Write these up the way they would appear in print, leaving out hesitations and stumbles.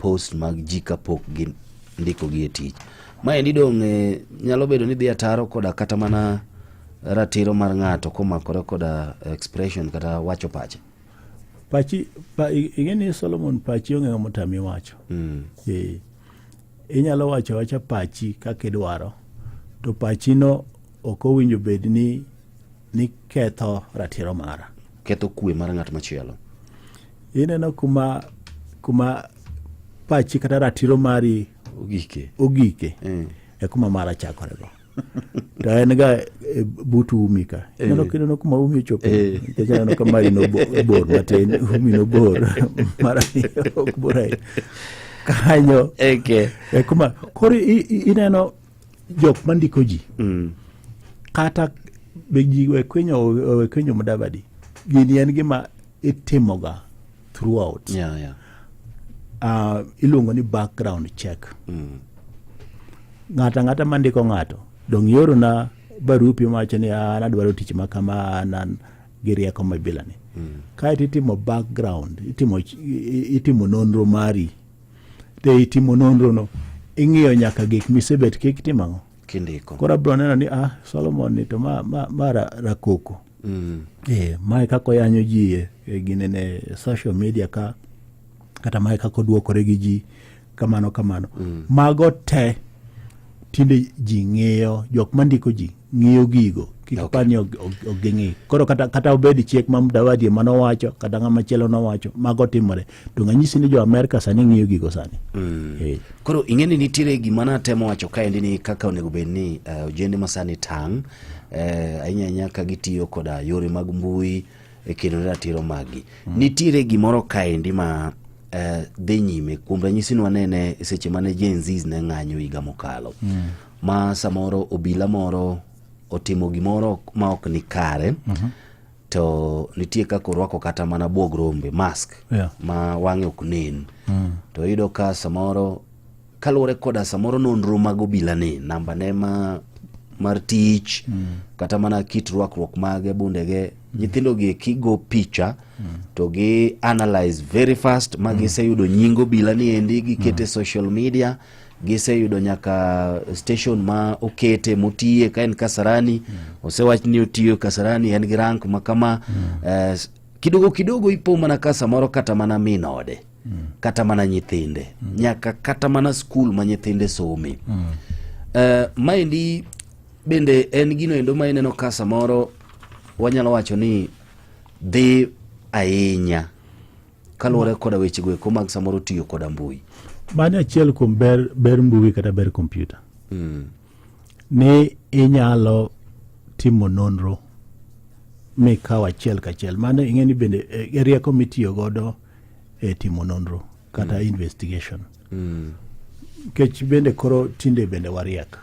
post mag jika pok ndiko gi e tich. Mae ni dong nyalo bedo ni dhi ataro koda kata mana ratiro mar ng'ato komakore koda expression kata wacho pache. Pachi ingeni Solomon pachi onge motami wacho. Inyalo wacha pachi kaka idwaro, to pachi no ok owinjo bed ni ketho ratiro mara, ketho kwe mar ng'at machielo. Ineno kuma pachi kata ratiro mari ogike e kuma mara chakore go. To en ga butu umika. Ineno kuma umi chopo. Kechana kama ino bor matin, umi no bor. Mara ok borai. Kanyo. Kuma kori ineno jok mandiko ji. Kata beji we kwenyo Mudavadi. Gini en gima itimoga throughout. Iluongo ni background check. Ngata mandiko ngato dong yoro na barupi macho ni anadwaro tich makama nan girieko mabilani. Ka itimo background, itimo nonro mari. Te itimo nonro no ing'iyo nyaka gik misebet kik timango kindiko. Kora bro neno ni Solomon ni to mara rakoko. Mae kako yanyo ji ginene social media kata mae kako duokore gi ji kamano. Mago te tinde ji ng'iyo, jok mandiko ji ng'iyo gigo kikapani ogengi. Koro kata obedi chiek ma Mudavadi mano wacho kata ng'ama chielo no wacho mago timore. To ng'anyisi ni jo Amerika sani ng'iyo gigo sani. Koro ing'eni nitiere gima natemo wacho kaendi ni kaka onego bed ni ojende masani tang' ahinya ka gitiyo koda yore mag mbui e kendo ratiro magi. Nitiere gimoro kaendi ma dhi nyime kuom ranyisi wanene seche mane Gen Z ne ng'anyo higa mokalo. Ma samoro obila moro otimo gimoro ma ok ni kare. To nitie kaka orwako kata mana buog rombe mask ma wang'e ok nen. To iyudo ka samoro kaluwore koda samoro nonro mag obila ni namba ne mar tich kata mana kit rwakruok mage bundege nyithindo gi kigo picha to gi analyze very fast magise yudo nyingo obila ni endi gikete social media, gise yudo nyaka station ma okete motiye ka en Kasarani osewach ni otiyo Kasarani en gi rank makama. Kidogo ipo mana ka samoro kata mana minode kata mana nyithinde nyaka kata mana school ma nyithinde some. Maendi bende en gino endo ma ineno ka samoro wanyalo wacho ni dhi ahinya kaluwore koda weche go eko mag samoro tiyo koda mbui. Mane achiel kuom ber mbui kata ber kompyuta. Ni inyalo timo nonro mikawo achiel kachiel. Mane ing'eni bende rieko mitiyo godo e timo nonro kata investigation. Kech bende koro tinde bende wariek.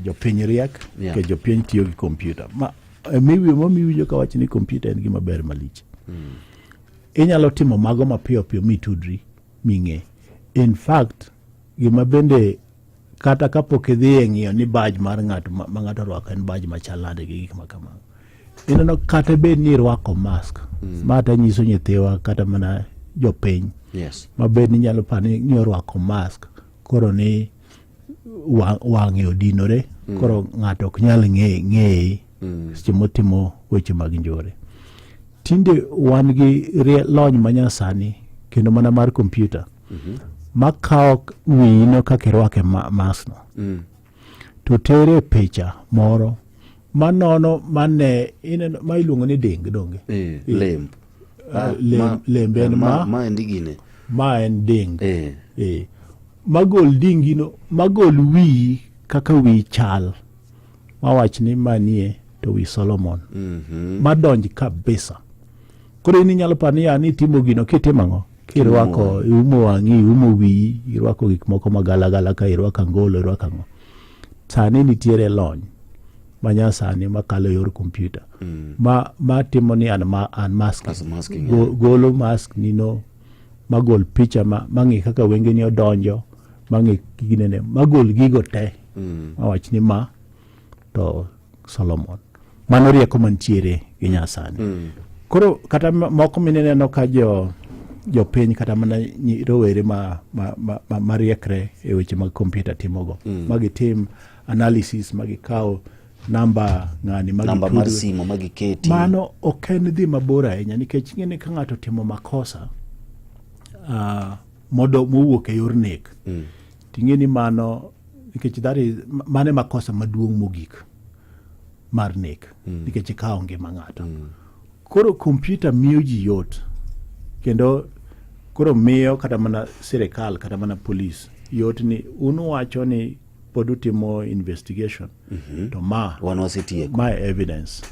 Jopiny riek ke jopiny tiyo gi kompyuta. Miwijo ka wacho ni kompyuta en gima ber malich. Inyalo timo mago mapiyo mitudri ming'e. In fact, gima bende kata kapok idhi e ng'iyo ni badge mar ng'ato ma ng'ato rwako en badge machal nade gi gik makamago. Ineno kata bed ni rwako mask. Mata nyiso nyithiwa kata mana jopiny. Mabed ni nyalo pani ni rwako mask. Koro ni wang'e odinore. Koro ng'ato ok nyal ng'eye seche motimo weche mag njore. Tinde wan gi lony manyasani kendo mana mar kompyuta. Makawo wino kaka irwake mask no. To tere picha moro manono mane ineno ma iluongo ni ding donge. Lembe en ma endigine. Ma en ding. Magol dingino, magol wi kaka wi chal. Mawach ni manie to wi Solomon. Madonji kabisa. Koro ini nyalo pania ni timo gino kitimango. Kirwako umo wangi, umo wi, irwako gik moko magala ka irwako ngolo, irwako ngo. Sani nitiere lony manyasani makalo yor kompyuta. Ma timo ni unmasking. Golo mask nino magol picha mangi kaka wenge ni odonjo, mangi ginene magol gigo te. Mawach ni ma to Solomon. Mano rieko mantiere gi nyasani. Koro kata moko minene no ka jopiny kata mana rowere mariekre e weche mag kompyuta timogo. Magitim analysis, magikaw namba ng'ani, namba mar simo magiketi. Mano ok en dhi mabor ahinya, nikech ing'eni ka ng'ato timo makosa mowuok e yor nek, ting'eni mano, nikech mano e makosa maduong' mogik mar nek, nikech ikawo ngima ng'ato. Koro kompyuta miyo ji yot, kendo koro miyo kata mana sirikal kata mana polis yot ni wacho ni pod utimo investigation, to ma evidence,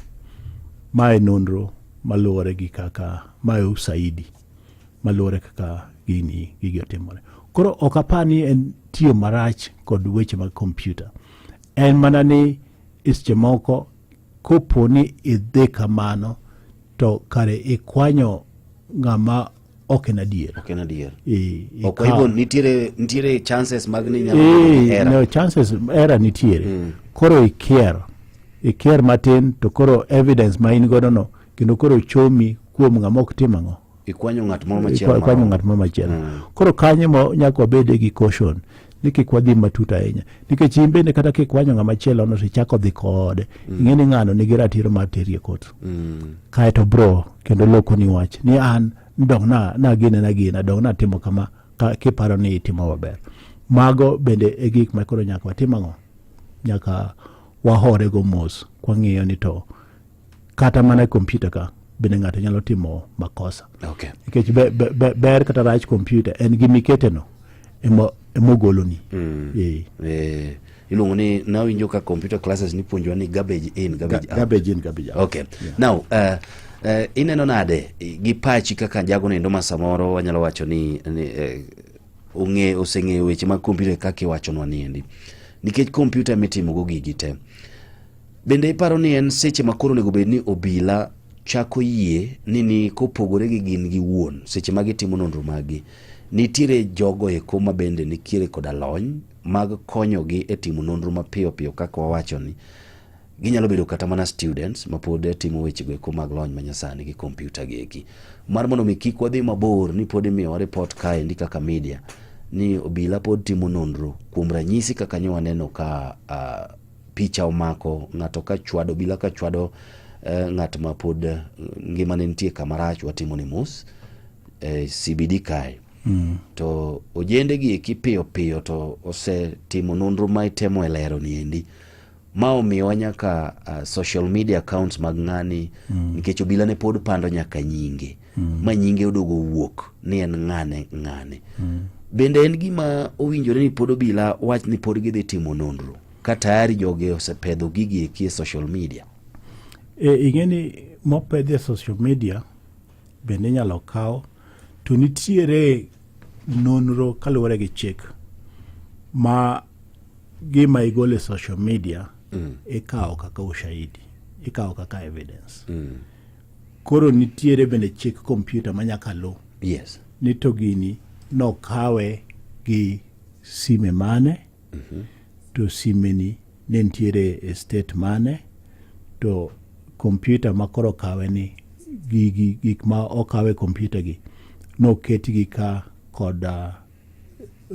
ma e nonro maluwore gi kaka, ma e usaidi maluwore kaka gigi otimore. Koro ok apar ni en tiyo marach kod weche mag kompyuta, en mana ni seche moko kopo ni idhi kamano to kare ikwanyo ng'ama ok en adier. Ok en adier. Ok hivyo nitiere chances mag ni nyalo era. No, chances era nitiere. Koro ikier matin, to koro evidence ma in godo no, kendo koro chomi kuom ng'ama ok tim ang'o. Ikwanyo ng'at moro machielo. Koro kanyo mo nyaka wabede gi caution, ni kik wadhi matut ahinya, nikech in bende kata kikwanyo ng'ama chielo no tichako dhi kode, ing'eni ng'ano nigi ratiro mar teri e kot. Kaeto bro kendo loko ni wach ni an dong na gina dong na timo kama kiparo ni itimo maber. Mago bende e gik ma koro nyaka watim ang'o, nyaka wahore go mos kwang'iyo ni to kata mana kompyuta ka bende ng'ato nyalo timo makosa. Okay. Nikech ber kata rach kompyuta en gi miketeno emogoloni. Iluongo ni nawinjo ka computer classes ni puonjwa ni garbage in garbage out. Garbage in garbage out. Okay. Yeah. Now ineno nade gi pachi kaka jago nendo ma samoro wanyalo wacho ni oseng'eyo weche mag kompyuta kaka iwachonwa niendi, nikech kompyuta mitimo go gigi te. Bende iparo ni en seche makoro nego bed ni obila chako yie ni kopogore gi gin gi wuon seche magitimo nonro magi, nitiere jogo eko ma bende nikiere koda lony mag konyogi e timo nonro mapiyo piyo kaka wawacho ni ginyalo bedo kata mana students ma pod timo weche go eko mag lony manyasani gi kompyuta gi eki. Mar mondo mi kik wadhi mabor ni pod imiyo report kae ndi kaka media ni obila pod timo nonro kuom ranyisi kaka nyo waneno ka picha omako ng'ato ka chwado, obila ka chwado ng'at ma pod ngimane nitie kamarach, watimo ni mos CBD kae. To ojende gi eki piyo piyo to osetimo nonro ma itemo e lero niendi, ma omiyo nyaka social media accounts mag ng'ani, nikech obila ne pod pando nyaka nyinge, ma nyinge odogo wuok ni en ng'ane. Bende en gima owinjore ni pod obila wach ni pod gidhi timo nonro ka tayari joge osepedho gigi eki e social media. Ing'eni mopedhi e social media bende nyalo kaw, to nitiere nonro kaluwore gi chik ma gima igole social media ikawo kaka ushahidi, ikawo kaka evidence. Koro nitiere bende chik kompyuta manyaka lo. Yes. Ni to gini no kawe gi sime mane, to simeni ne nitiere e state mane, to kompyuta makoro kawe ni gik ma okawe kompyuta gi no ketigi ka kod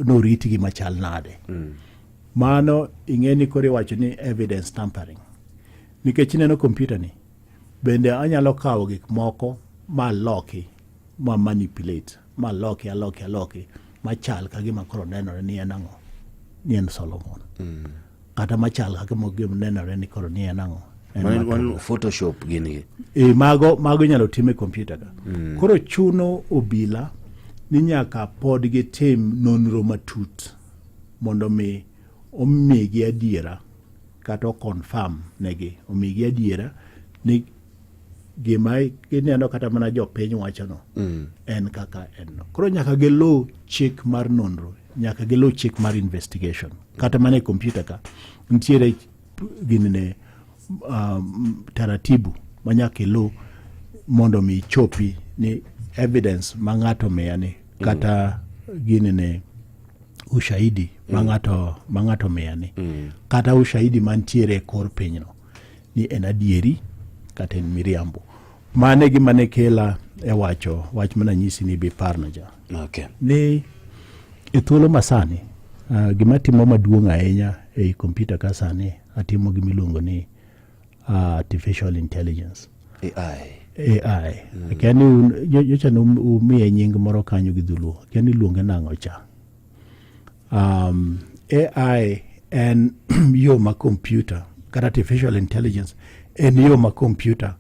no ritigi machal nade. Mano ing'eni koro iwacho ni evidence tampering, nikech neno kompyuta ni bende anyalo kawo gik moko ma loki ma manipulate, ma loki machal ka gima koro nenore ni en ang'o, ni en Solomon. Kata machal ka gima nenore ni koro ni en ang'o, One Photoshop gini. Mago nyalo time kompyuta ka. Koro chuno obila ni nyaka pod gitim nonro matut mondo mi omigi adiera kata confirm negi, omigi adiera ni gima gineno kata mana jopiny wachono en kaka en no. Koro nyaka gelo chik mar nonro, nyaka gelo chik mar investigation. Kata mana e kompyuta ka nitiere ginene taratibu manyaka ilo mondo mi chopi ni evidence ma ng'ato miyani kata ginene ushahidi ma ng'ato miyani kata ushahidi mantiere e kor pinyno ni en adieri kata en miriambo. Mane gima ne kela wach mana nyisi ni bi parno ja. Okay. Ni thuolo masani gima timo maduong' ahinya e computer ka sani atimo gimiluongo ni artificial intelligence. AI. Kiani yocha no umiye nying moro kanyo gi dhuluo. Kiani luonge nang'o cha. AI en yo ma computer kata artificial intelligence en yo ma computer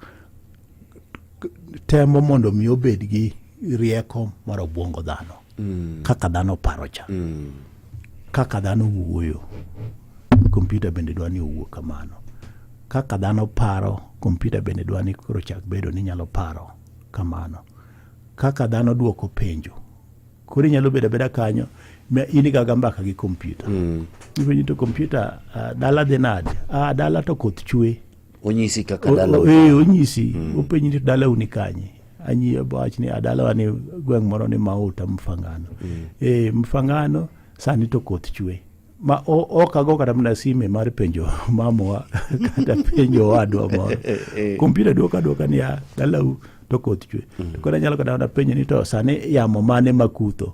temo mondo mi obed gi rieko mar obwongo dhano. Kaka dhano paro cha. Kaka dhano wuoyo. Computer bende dwani owuo kamano. Kaka dhano paro, computer bende dwani koro chak bedo ni nyalo paro kamano. Kaka dhano duoko penjo. Koro nyalo beda kanyo ini gaga mbaka gi computer. Iwenyi to computer dala denade. Dala to koth chwe. Onyisi kaka dala. Onyisi. Openyi to dala unikanye. Anyi bach ni adala wani gweng moro ni Mauta Mfangano. Mfangano sani to koth chwe. Ma okago kata mna sime mar penjo mamwa kata penjo wadwa moro. Computer duoka ni dala to koth chwe. To kora nyalo kada na penjo ni to sani yamo mane makutho.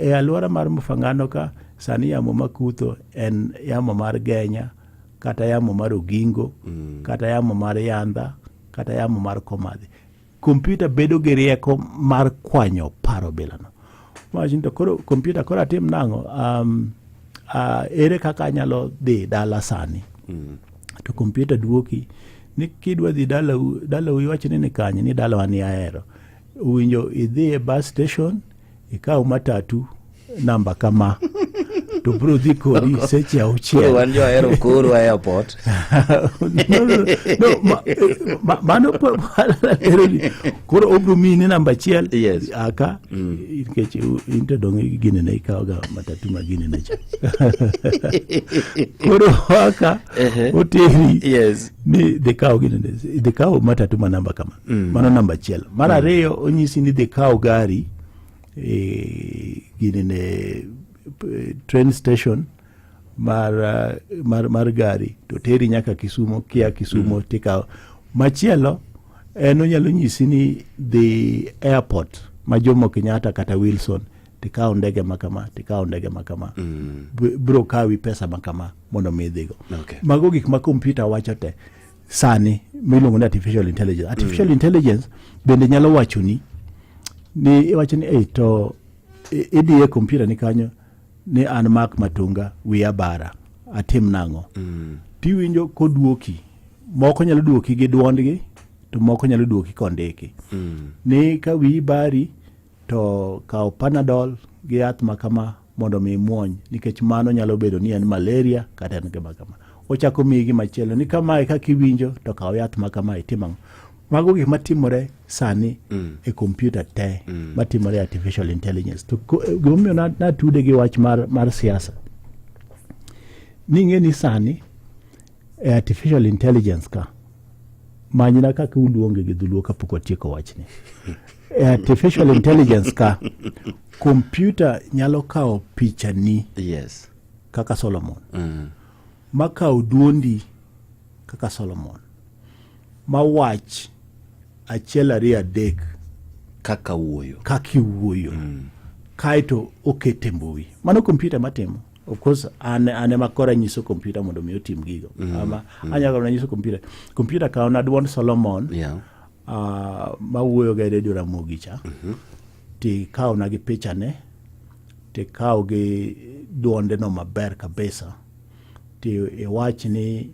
E alwora mar Mfangano ka sani yamo makutho en yamo mar Genya kata yamo mar Ogingo kata yamo mar Yanda kata yamo mar Komadhi. Computer bedo gi rieko mar kwanyo paro bilano. Imagine to koro computer kora tim nango ere kaka nyalo dhi dala sani. To computer duoki ni kidwa dhi dala uiwachni ni kanye ni dala wani aero. Uwinjo idhi e bus station ikaw matatu namba kama to bro dhi kodi seche auchiel. Koro wanjo aero koro airport. Mano koro obro mini namba achiel. Yes. Aka nikech inte donge gine na ikaw ga matatu magine na cha. Koro aka oteri. Yes. Ni dekaw matatu manamba kama. Mano namba achiel. Mara ariyo onyisi ni dekaw gari gine ne train station mar gari to teri nyaka Kisumo, kia Kisumo tika machielo onyalo nyisi ni the airport ma Jomo Kenyatta kata Wilson tikao ndege makama bro kawi pesa makama mondo midhigo. Okay. Mago gik ma computer wacho te sani miluongo ni artificial intelligence. Artificial intelligence bende nyalo wachoni ni to idie computer ni kanyo ni an Mark Matunga wiya bara atim nang'o. Tiwinjo koduoki moko nyalo duoki gi duondgi to moko nyalo duoki kondiki. Ni ka wiyi bari to kaw Panadol gi yath makama mondo mi muony nikech mano nyalo bedo ni en malaria kata en gima kama. Ochako migi machielo ni kama ka kiwinjo to kaw yath makama itimang'o. Mago gik matimore sani e computer te matimore artificial intelligence. To gimomiyo na tude gi wach mar siasa. Ni sani e artificial intelligence ka manyina kaka uduonge gi dhuluo kapok watieko wachni. E artificial intelligence ka computer nyalo kawo picha ni. Yes. Kaka Solomon. Makawo duondi kaka Solomon. Mawach achiel ariyo adek kaka wuoyo. Kaito okete mbui. Mano computer matimo. Of course ane makora nyiso computer mondo mi otim gigo. Ama anyalo na nyiso computer. Computer kawo na duond Solomon. Yeah. Ma wuoyo ga Radio Ramogi cha. Ti kawo na gi picha ne. Ti kawo gi duonde no maber kabisa. Ti wach ni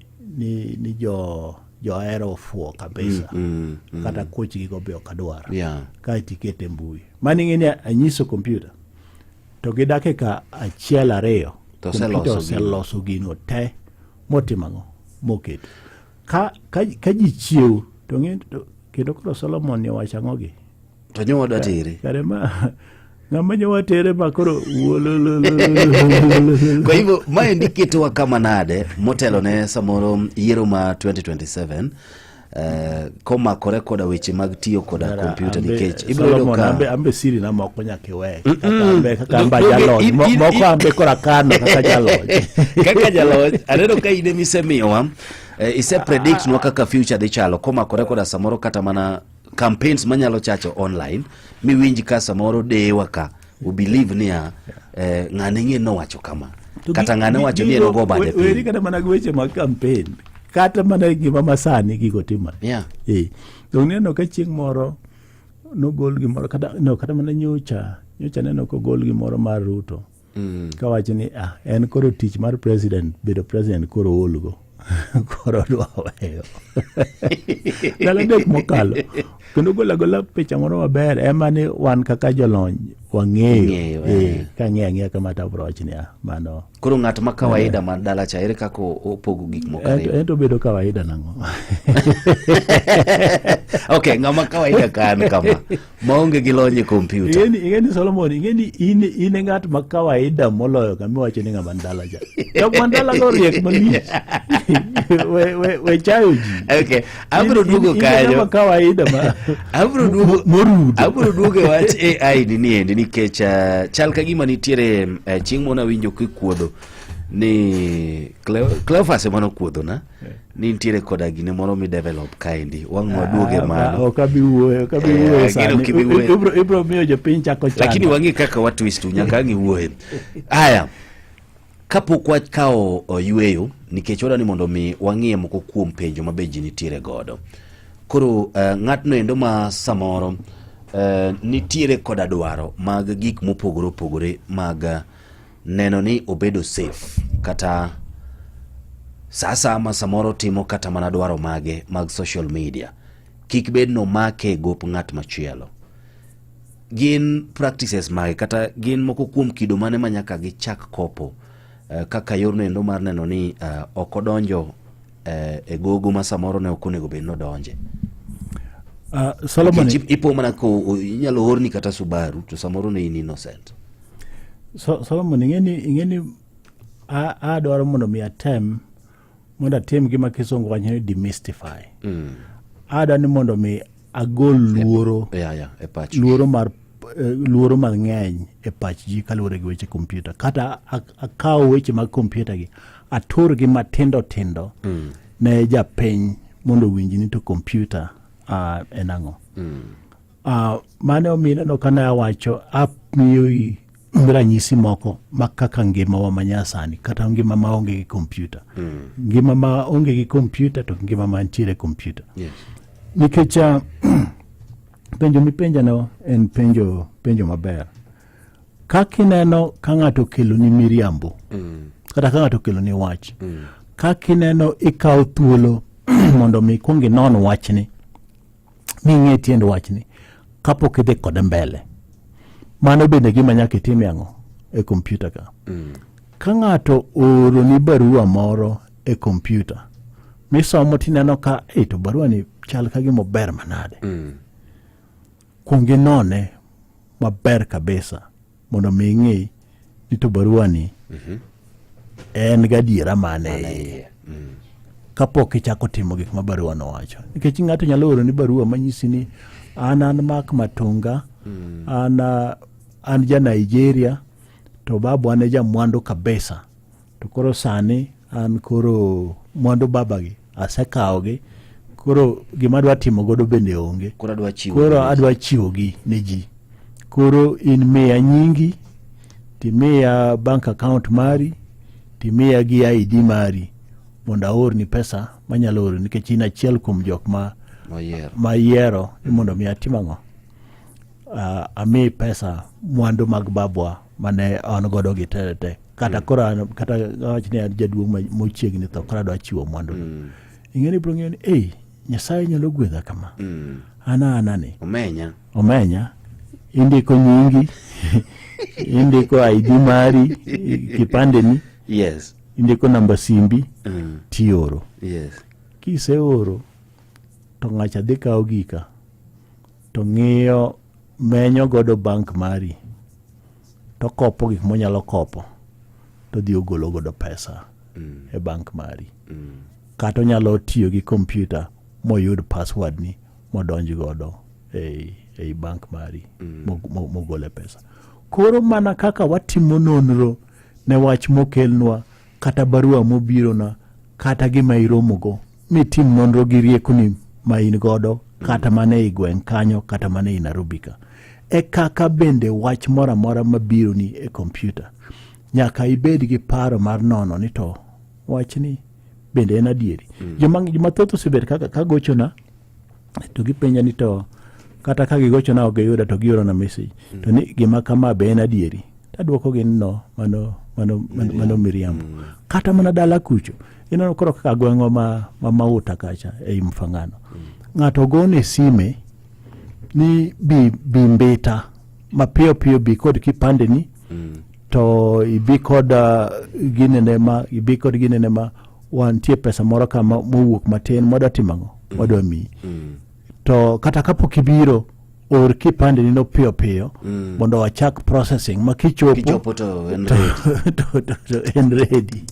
jo aero fuo kabisa. Kata coach gigo be okadwara. Yeah. Ka itikete mbui. Mani ngini anyiso computer. To gidake ka achiel ariyo. To seloso gino te motimang'o moketo. Ka ji chiew to kendo koro Solomon ni wachang'ogi. To nyo wadwa tere. Kare ng'ama nyo tere ma koro Kwa hivyo maendi kitowa kama nade motelo ne samoro yiero ma 2027 koma kore koda weche mag tiyo koda computer nikech ibiro ka ambe siri na moko nyake we kaka amba jalony moko ambe kora kano kaka jalony aneno ka ine misemiwa ise predict nwa kaka future de chalo koma kore koda samoro kata mana campaigns manyalo chacho online miwinj ka samoro dewa ka u believe niya ng'ane ng'e nowacho kama kata ng'ane wacho ni enogo bade piny. Weri kata mana weche mag campaign kata mana gima masani gigo timore. Yeah. Dong neno ka chieng' moro nogol gimoro kata mana nyocha neno kogol gimoro mar Ruto. Kawacho ni en koro tich mar president bedo president koro olgo. Koro dwa weyo. Dala dek mokalo. Kendo gola picha moro maber ema ni wan kaka jolony wang'eyo. Ka ng'eyo kama ta broch ni mano. Koro ng'at ma kawaida ma dala cha ere kako opogo gik moko ariyo. Ento bedo kawaida nango. Okay, ng'ama kawaida kan kama. Maonge gi lony e kompyuta. Ingeni Solomon, in ng'at ma kawaida moloyo kama wacho ni ng'ama dala cha. Jok man dala go riek malich. We chayo ji. Okay, abro duogo kanyo. Ng'ama kawaida ma. Abro duogo wach AI ni endi nikech chal ka gima nitiere chieng' mona winjo kikuodho ni Cleophas mano kuodho na ni nitiere koda gine moro mi develop kaendi wang' waduoge mano okabi wuoyo sani ibro miyo jopiny chako chano lakini wang'i kaka watwist nyaka ang'i wuoye. Aya, kapok wakao yueyo nikech oda ni mondo mi wang'ie moko kuom penjo mabe ji nitiere godo. Koro ng'atno endo ma samoro nitiere koda dwaro mag gik mopogore opogore mag neno ni obedo safe kata sasa ama samoro timo kata mana dwaro mage mag social media kik bed no make gop ng'at machielo. Gin practices mage kata gin moko kuom kido mane manyaka gi chak kopo kaka yorno endo mar neno ni okodonjo e gogo ma samoro ne okonego bed no donje. Solomon ipo mana ko inyalo orni kata Subaru to samoro ne in innocent. Solomon ingeni adwaro mondo mi atem gima kisungu wacho ni demystify. Adwaro ni mondo mi agol luoro e pach luoro mang'eny e pach ji kaluwore gi weche kompyuta kata akawo weche mag kompyuta gi atur gi matindo ne japiny mondo winji ni to kompyuta en ang'o. Mane omina no kana awacho miyo ranyisi moko makaka ngima wa manyasani kata ngima maonge gi kompyuta. Ngima maonge gi kompyuta to ngima mantiere kompyuta. Yes. Nikech penjo mipenja no en penjo maber. Kakineno ka ng'ato kelo ni miriambo kata ka ng'ato kelo ni wach kakineno ikaw thuolo mondo mi kungi non wachni ming'e tiend wachni kapok idhi kode mbele. Mano bende gima nyaka itime ang'o e kompyuta ka. Ka ng'ato oro ni barua moro e kompyuta misomo tineno ka to barua ni chal ka gima ber manade. Kungi none maber kabisa mondo mi ing'e ni to barua ni en gadiera mane kapok ichako timo gik ma barua no wacho. Nikech ng'ato nyalo oro ni barua manyisi ni an Mark Matunga, an ja Nigeria, to babu ane ja mwandu kabisa. To koro sani an koro mwandu babagi asekawogi, koro gima adwa timo godo bende onge. Koro adwa chiwogi ne ji. Koro in miya nyingi, timiya bank account mari, timiya gi ID mari mondo aor ni pesa manyalo oro nikech in achiel kuom jok ma yiero ni mondo mi atim ang'o. Ami pesa mwandu mag babwa mane an godo gi te kata koro kata wach ni jaduong' mochiegni to koro adwa chiwo mwandu. Ing'eni bro ng'eni Nyasaye nyalo gwedha kama. Anani omenya indiko nyingi indiko ID mari kipande ni. Yes. Indiko namba simbi tioro. Yes. Kise oro to ng'acha dhi kawo gika to ng'iyo menyo godo bank mari to kopo gik monyalo kopo to dhi ogolo godo pesa e bank mari. Kata onyalo tiyo gi kompyuta moyud password ni modonj godo e bank mari mogole pesa. Koro mana kaka watimo nonro ne wach mokelnwa kata barua mobiro na kata gima iromogo mitim nonro gi rieko ni ma in godo kata mane i gweng' kanyo kata mane i Nairobi ka. E kaka bende wach mora mora mabiro ni e kompyuta nyaka ibed gi paro mar nono ni to wach ni bende en adieri. Joma thoth osebet ka gochona to gipenja ni to kata ka gigochona ok giyuda to gioro na message to ni gima kama be en adieri. Taduoko gi no mano miriambo. Kata mana dala kucho ineno koro kaka gweng'wa ma Mauta kacha ei Mfangano. Ng'ato gone sime ni bi mbita mapiyo piyo bi kod kipande ni to ibi kod ginene ma wantie pesa moro kama mowuok matin moda timango modo mi to kata kapok ibiro or kipande ni no piyo mondo wachak processing makichopo to en ready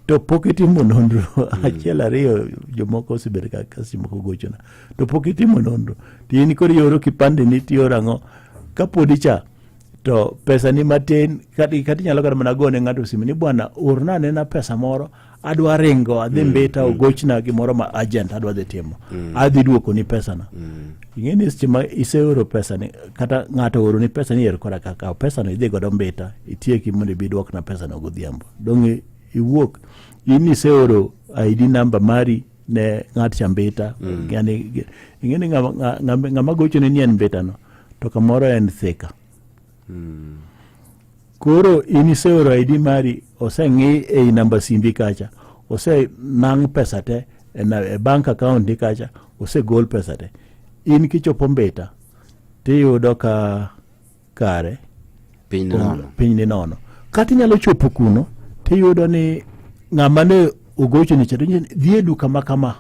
to pokitimo nonro achiel ariyo jomoko osebet ka kasimoko gochona to pokitimo nonro tini kori yoro kipande ni tiyo rango kapodi cha to pesa ni matin kati nyalo kata mana gone ng'ato simu ni bwana urna nena pesa moro adwa ringo adhi mbeta ogochna gimoro ma agent adwa dhi timo adhi duoko ni pesa na ing'eni stima iseoro pesa ni kata ng'ato oro ni pesa ni yer kora kaka pesa no idhi godo mbeta itieki mondo ibi duok na pesa no godhiambo dong iwuok in iseoro ID number mari ne ng'at cha mbeta yani ing'eni ng'ama gochone ni en mbeta no to kamoro en thika koro iniseoro ID mari oseng'i ei namba simbi kacha nang pesa te e bank account ni kacha gol pesa te in kichopo mbeta tiyudo ka kare piny ni nono kati nyalo chopo kuno tiyudo ni ng'ama ne ogocho ni chato dhie duka makama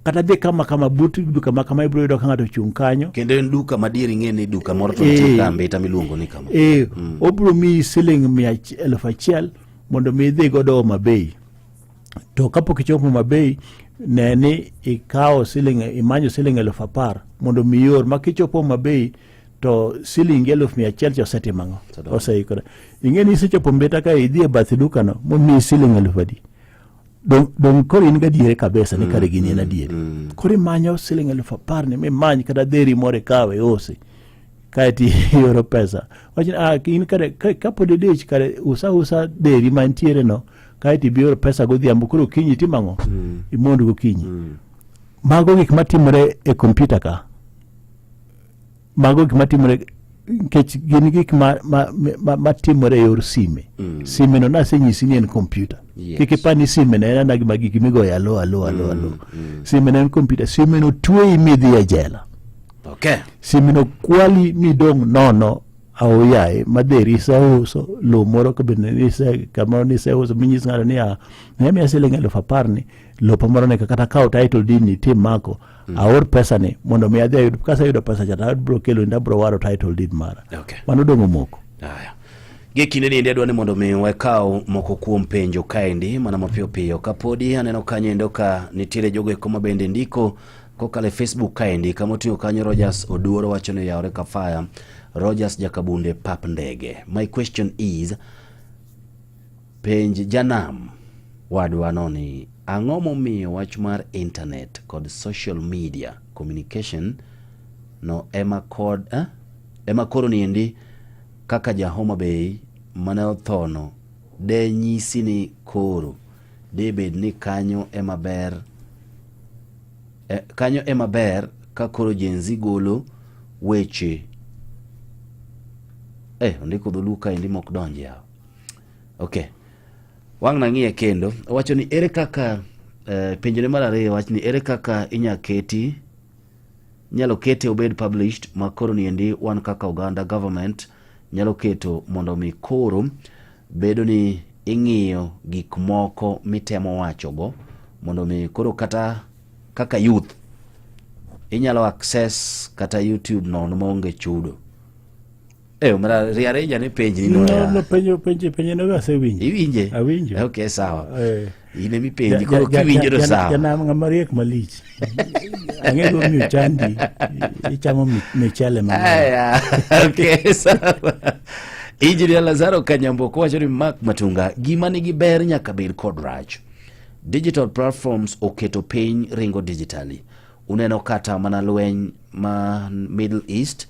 kata dhie kama but duka makama ibro yudo ka ng'ato chung kanyo kendo en duka madieri ng'eni duka moro to tika mbeta miluongo ni kama obro mi siling 100,000 mondo mi dhi godo Homa Bay to kapok ichopo Homa Bay neni ikawo imanyo siling 10,000 mondo mi yor makichopo Homa Bay to siling 100,000 osetimango oseikore ing'eni isechopo mbeta ka idhi e bath duka no momi siling 10,000 Don koro in gadiere kabisa ni kare gini en adieri koro imanyo siling 10,000 ni mimany kata dheri more kawe ose kaeti yoro pesa wachina in kare kapod idich kare usa dheri mantiere no kaeti biyoro pesa godhiambo koro kinyi timango imondo gokinyi mago gik matimore e kompyuta ka mago gik matimore kech gin gik matimore e yor sime sime no nasenyisi ni en kompyuta kikipani sime na ena gima gik migoyo alo sime na en kompyuta sime no tuwe midhi e jela sime no kwali ni dong nono auyaye madheri isauso lo moro kabine kamoro ni isauso minyis ng'ato ni nemi siling 10,000 ni lopo moro ne kata kao title deed ni tim mako aor pesa ni mondo mi adhi ayud kasa yudo pesa chata bro kelo ndabro waro title deed mara mano dongo moko kinde ni ndedwa ni mondo mi wekao moko kuom penjo kaendi mana mapiyo kapodi aneno kanyo endo ka nitiere jogo koma bende ndiko kokale Facebook kaendi kama oting'o kanyo Rogers Oduoro wacho ni yawre ka fire Rogers Jakabunde pap ndege. My question is penj janam wadwa noni ang'o momiyo wach mar internet kod social media communication no ema koro niendi kaka ja Homa Bay mane othono de nyisi ni koro de bed ni kanyo ema ber ka koro jenzi golo weche ondiko dholuka indi mok donji yao wang' nang'iye kendo wacho ni ere kaka penjone mar ariyo wacho ni ere kaka nyalo kete obed published makoro niendi wan kaka Uganda government nyalo keto mondo mi koro bedo ni ing'iyo gik moko mitemo wachogo mondo mi koro kata kaka youth inyalo access kata YouTube no maonge chudo mara riareja ni penji ni no penjo no gase winji iwinje awinjo sawa ine mi penji koro kiwinjo do sawa jana ngamariek malich angego mi chandi ichamo michele mama sawa Injinia Lazaro Kanyambo wacho ni Mark Matunga gima nigi ber nyaka bed kod rach. Digital platforms oketo piny ringo digitally. uneno kata mana lweny ma Middle East,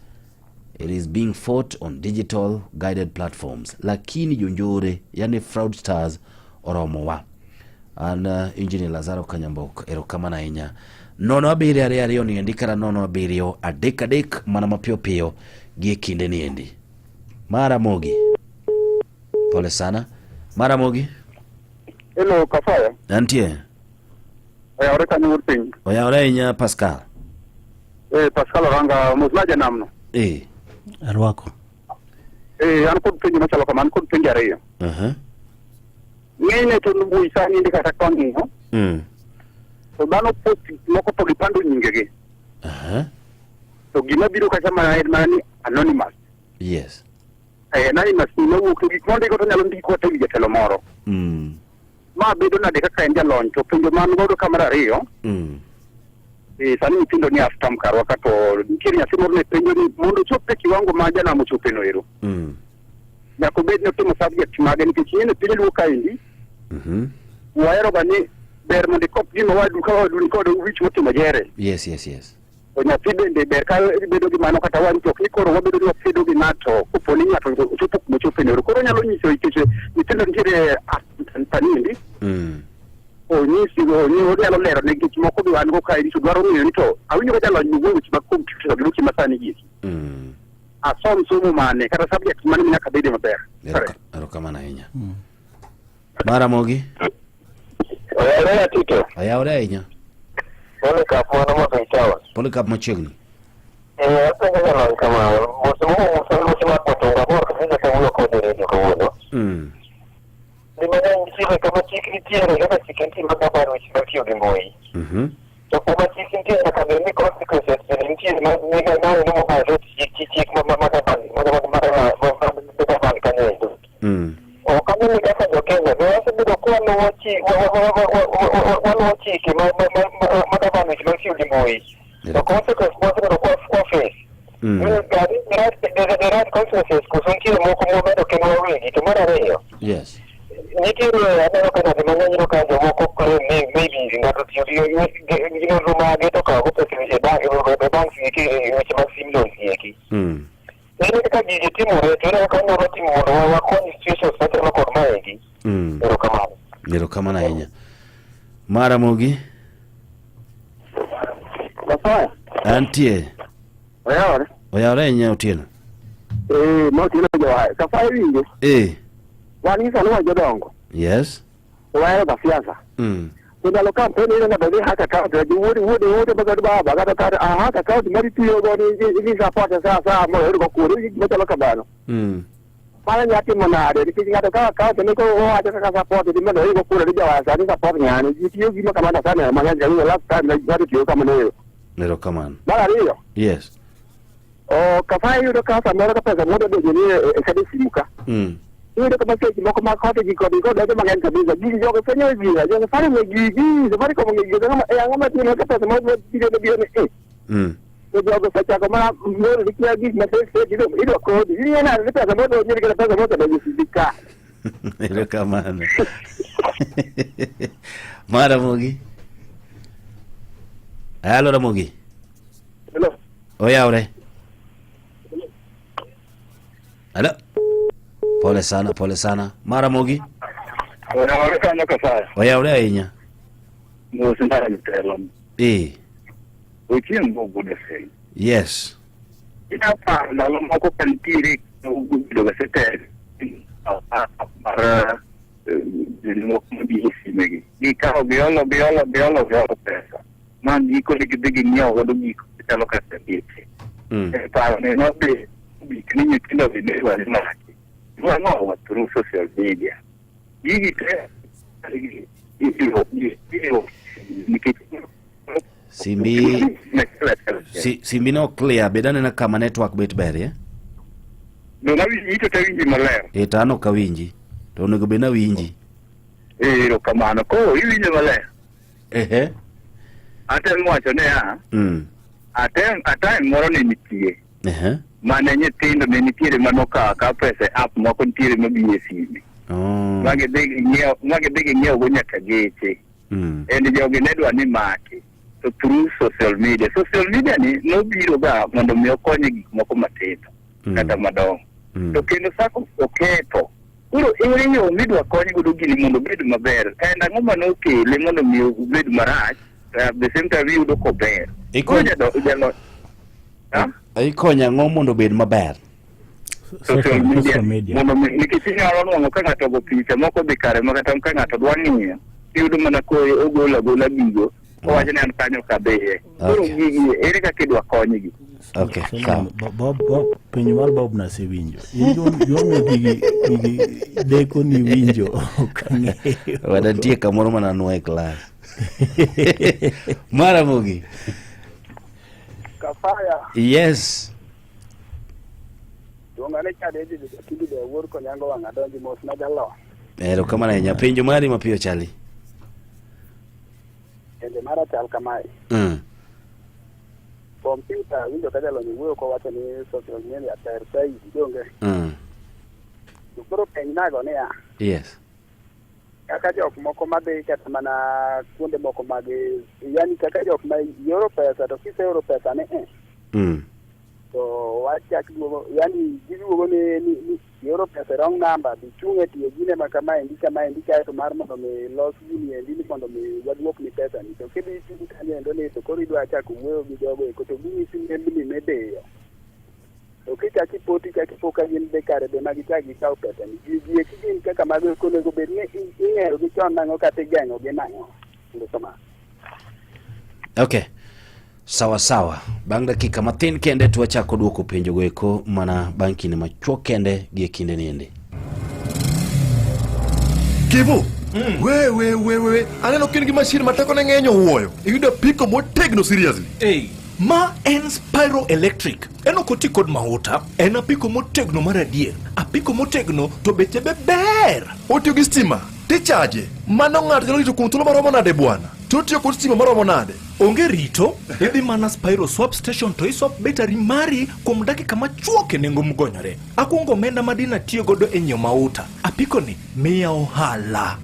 it is being fought on digital guided platforms, lakini jonjore yani fraudsters oromowa. An Engineer Lazaro Kanyambok erokamano ahinya. 07222 ni andikara 072 mana mapiyo piyo gi kinde ni endi. Maramogi. Pole sana. Maramogi. Hello, Kafaya. Antie. Oyawre kanyo urpiny. Oyawre ahinya Pascal. Pascal Oranga muslaja namno. Arwako. An kod penjo machalo kamano, kod penjo ariyo. Ng'enyne to mbui sani ndi kata kong'iyo. To dhano post moko to gipando nyingegi. To gima biro kacha mana ni anonymous. Yes. Anonymous ni mawuok to gik mondiko to nyalo ndiko te gi jatelo moro. Ma bedo nade kaka en jalony, to penjo man godo kamar ariyo. Sani nyithindo ni aftam karwa kato nitiere nyathi moro ne penjo ni mondo chope kiwango ma janamo chope no ero. Nyako bed ne timo subject mage nikech yene piny luo kaendi. Wahero ga ni ber mondo ikop gima wadu ka wadu ni kod wich motimo jere. Yes. To nyathi bende ber ka bedo gi mano kata wan tok ni koro wabedo ni wabedo gi ng'ato kopo ni ng'ato chopo kuma chope no ero. Koro nyalo nyiso nikech nyithindo nitiere panindi. Onyisi onyalo lero ne gik moko bi wan go kaendi to dwaro ng'eyo ni to awinjo ka jalony ni weche mag computer gi weche masani gi. Asom somo mane kata subject mane nyaka bede maber. Erokamano ahinya. Maramogi. Oyawre Tito. Oyawre ahinya. Polycarp mwana moto itawa. Polycarp machiegni. Apenjo jalony kamano. Moso mapotonga bor kabisa kawuoyo kod redio kawuono. Nimana nisiwe kama chik nitiere kaka chik nitiere makaparo weche matiyo gi mbui. To kuma chik nitiere nyaka bed ni consequences nitiere neno mobalo chik makapani kanyo endo. Kamini kaka jo Kenya, wasebedo kwaluwo chike makapani weche matiyo gi mbui. To consequences wasebedo kwa face. The right consequences kuso nitiere moko mobedo kendo wawegi. To mar ariyo. Yes. Nitiere aneno ka nade mang'eny ka jomoko maybe ng'ato tiyo gi nonro mage to kawo pesa e bank weche mag sim loans eki. Ere kaka gigi timore to ere kaka nyalo timo mondo wakony situations machalo kod maegi. Erokamano ahinya. Maramogi. Kafaya. Antie. Oyawre ahinya Otieno. Motieno jowaye. Kafaya winjo. Wan gi sani jodongo. Yes. Wahero ga siasa. To ndalo kampeni ine ng'ato dhi haka kaunti to wuode magad baba kata kata haka kaunti mari tiyo go ni support sa moyud go kuro machalo kamano. Mano nyatimo nade nikech ng'ato ka kaunti ni ko wacho kaka support di mondo go kuro di jawaya sani support ng'ani ji tiyo gima kamano sana mang'eny ga last time ne tiyo kamano. Erokamano. Mar ariyo. Yes. Kafaya yudo ka samoro ka pesa mondo donjo ni e kadi simu ka. Ini kama sisi moko makote jikodi ko dodo magen kabisa gigi jogo fenyo gira jogo fare me gigi safari ko ngi gigi ngama tino ka pesa mo bide de biene to jogo facha ko ma mo rikia gigi na pesa ido ko di ni na pesa mo do ni pesa mo do sika. Erokamano. Maramogi. Hello Ramogi. Hello. Oyawre. Hello. Pole sana. Maramogi. Oyawre kanyo Kafaya. Oyawre ahinya. Sindara mtelo. Uchien bobu de sei. Yes. Ina pa ndalo moko kantiri ugudo ga sete. Para mo bi simegi. Di ka biolo pesa. Man di ko digi nyo go di ko telo ka sete. Pa ne no bi kini kino bi ne wa na. Well, through social media. Simbi no clear bedane na kama network bet ber No na winji to winji maler. Tano ka winji. To onego be na winji. Kamano ko winji maler. Aten wacho ne aten moro ne nitie. Mane nyithindo ne nitiere manoka ka pesa app moko nitiere mabie sime. Mage digi ng'iewo go nyaka geche. Endi jogi ne dwa ni maki. to through social media ni nobiro ga mondo mi okonye gik moko matindo kata madongo to kendo sako oketo uro ere yo midwa konye godo gini mondo bed maber en ang'o manokele mondo mi obed marach the same time yudo kober ikonya ng'o mondo bed maber social media mondo nikech inyalo nwang'o ka ng'ato go picha moko dhi kare makata ka ng'ato dwa ng'iyo iyudo mana ko ogola gigo owacho ni an kanyo kadhiye koro gigi ere kaka idwa konygi. Okay, Bob penyo mar Bob nasewinjo yuongo gigi deko ni winjo okang'eyo wadantie kamoro mana nuo class Mara Mogi Kafaya yes dongane chade de kidi de wor ko nyango wanga donji mos na jallo ero kama na nya penjo mari mapiyo chali ende mara chal kamai computer window kada lo nyuo ko wacho ni social media ter sai donge koro pennago ne ya yes kaka jok moko madhi kata mana kuonde moko mag yani kaka jok ma euro pesa to kise euro pesa ne to wacha kidogo yani giduogo ni euro pesa wrong number bichunge tie gine makama indika to mar mondo me los gini endi mondo me wadwok ni pesa ni to kidi tinde ndo ni to koridwa acha kumweyo gi jogo e to gini simbe medeyo to kita kipoti kipoka gin bekare be magitagi kaw pesa ni gigi kigin kaka mago konego bed ni ing'ero gi chon nango kata gengo gi nango ndo sama. Okay, sawa bang' dakika mathin kende tuwachako duoko penjo goeko mana bang' kinde machuok kende gi kinde niende. Kivu we aneno kin gi machine mateko ne ng'enyo wuoyo iyudo piko motegno seriously ma en Spiro Electric eno koti kod mauta en apiko motegno mar adier apiko motegno to beche ber otiyo gi stima tichaje mano ng'ato nyalo rito kuom thuolo maromo nade bwana totiyo kod stima maromo nade onge rito idhi mana Spiro swap station to iswap battery mari kuom dakika machuok e nengo mgonyore akwongo omenda madina tiyo godo e nyiewo mauta apiko ni miya ohala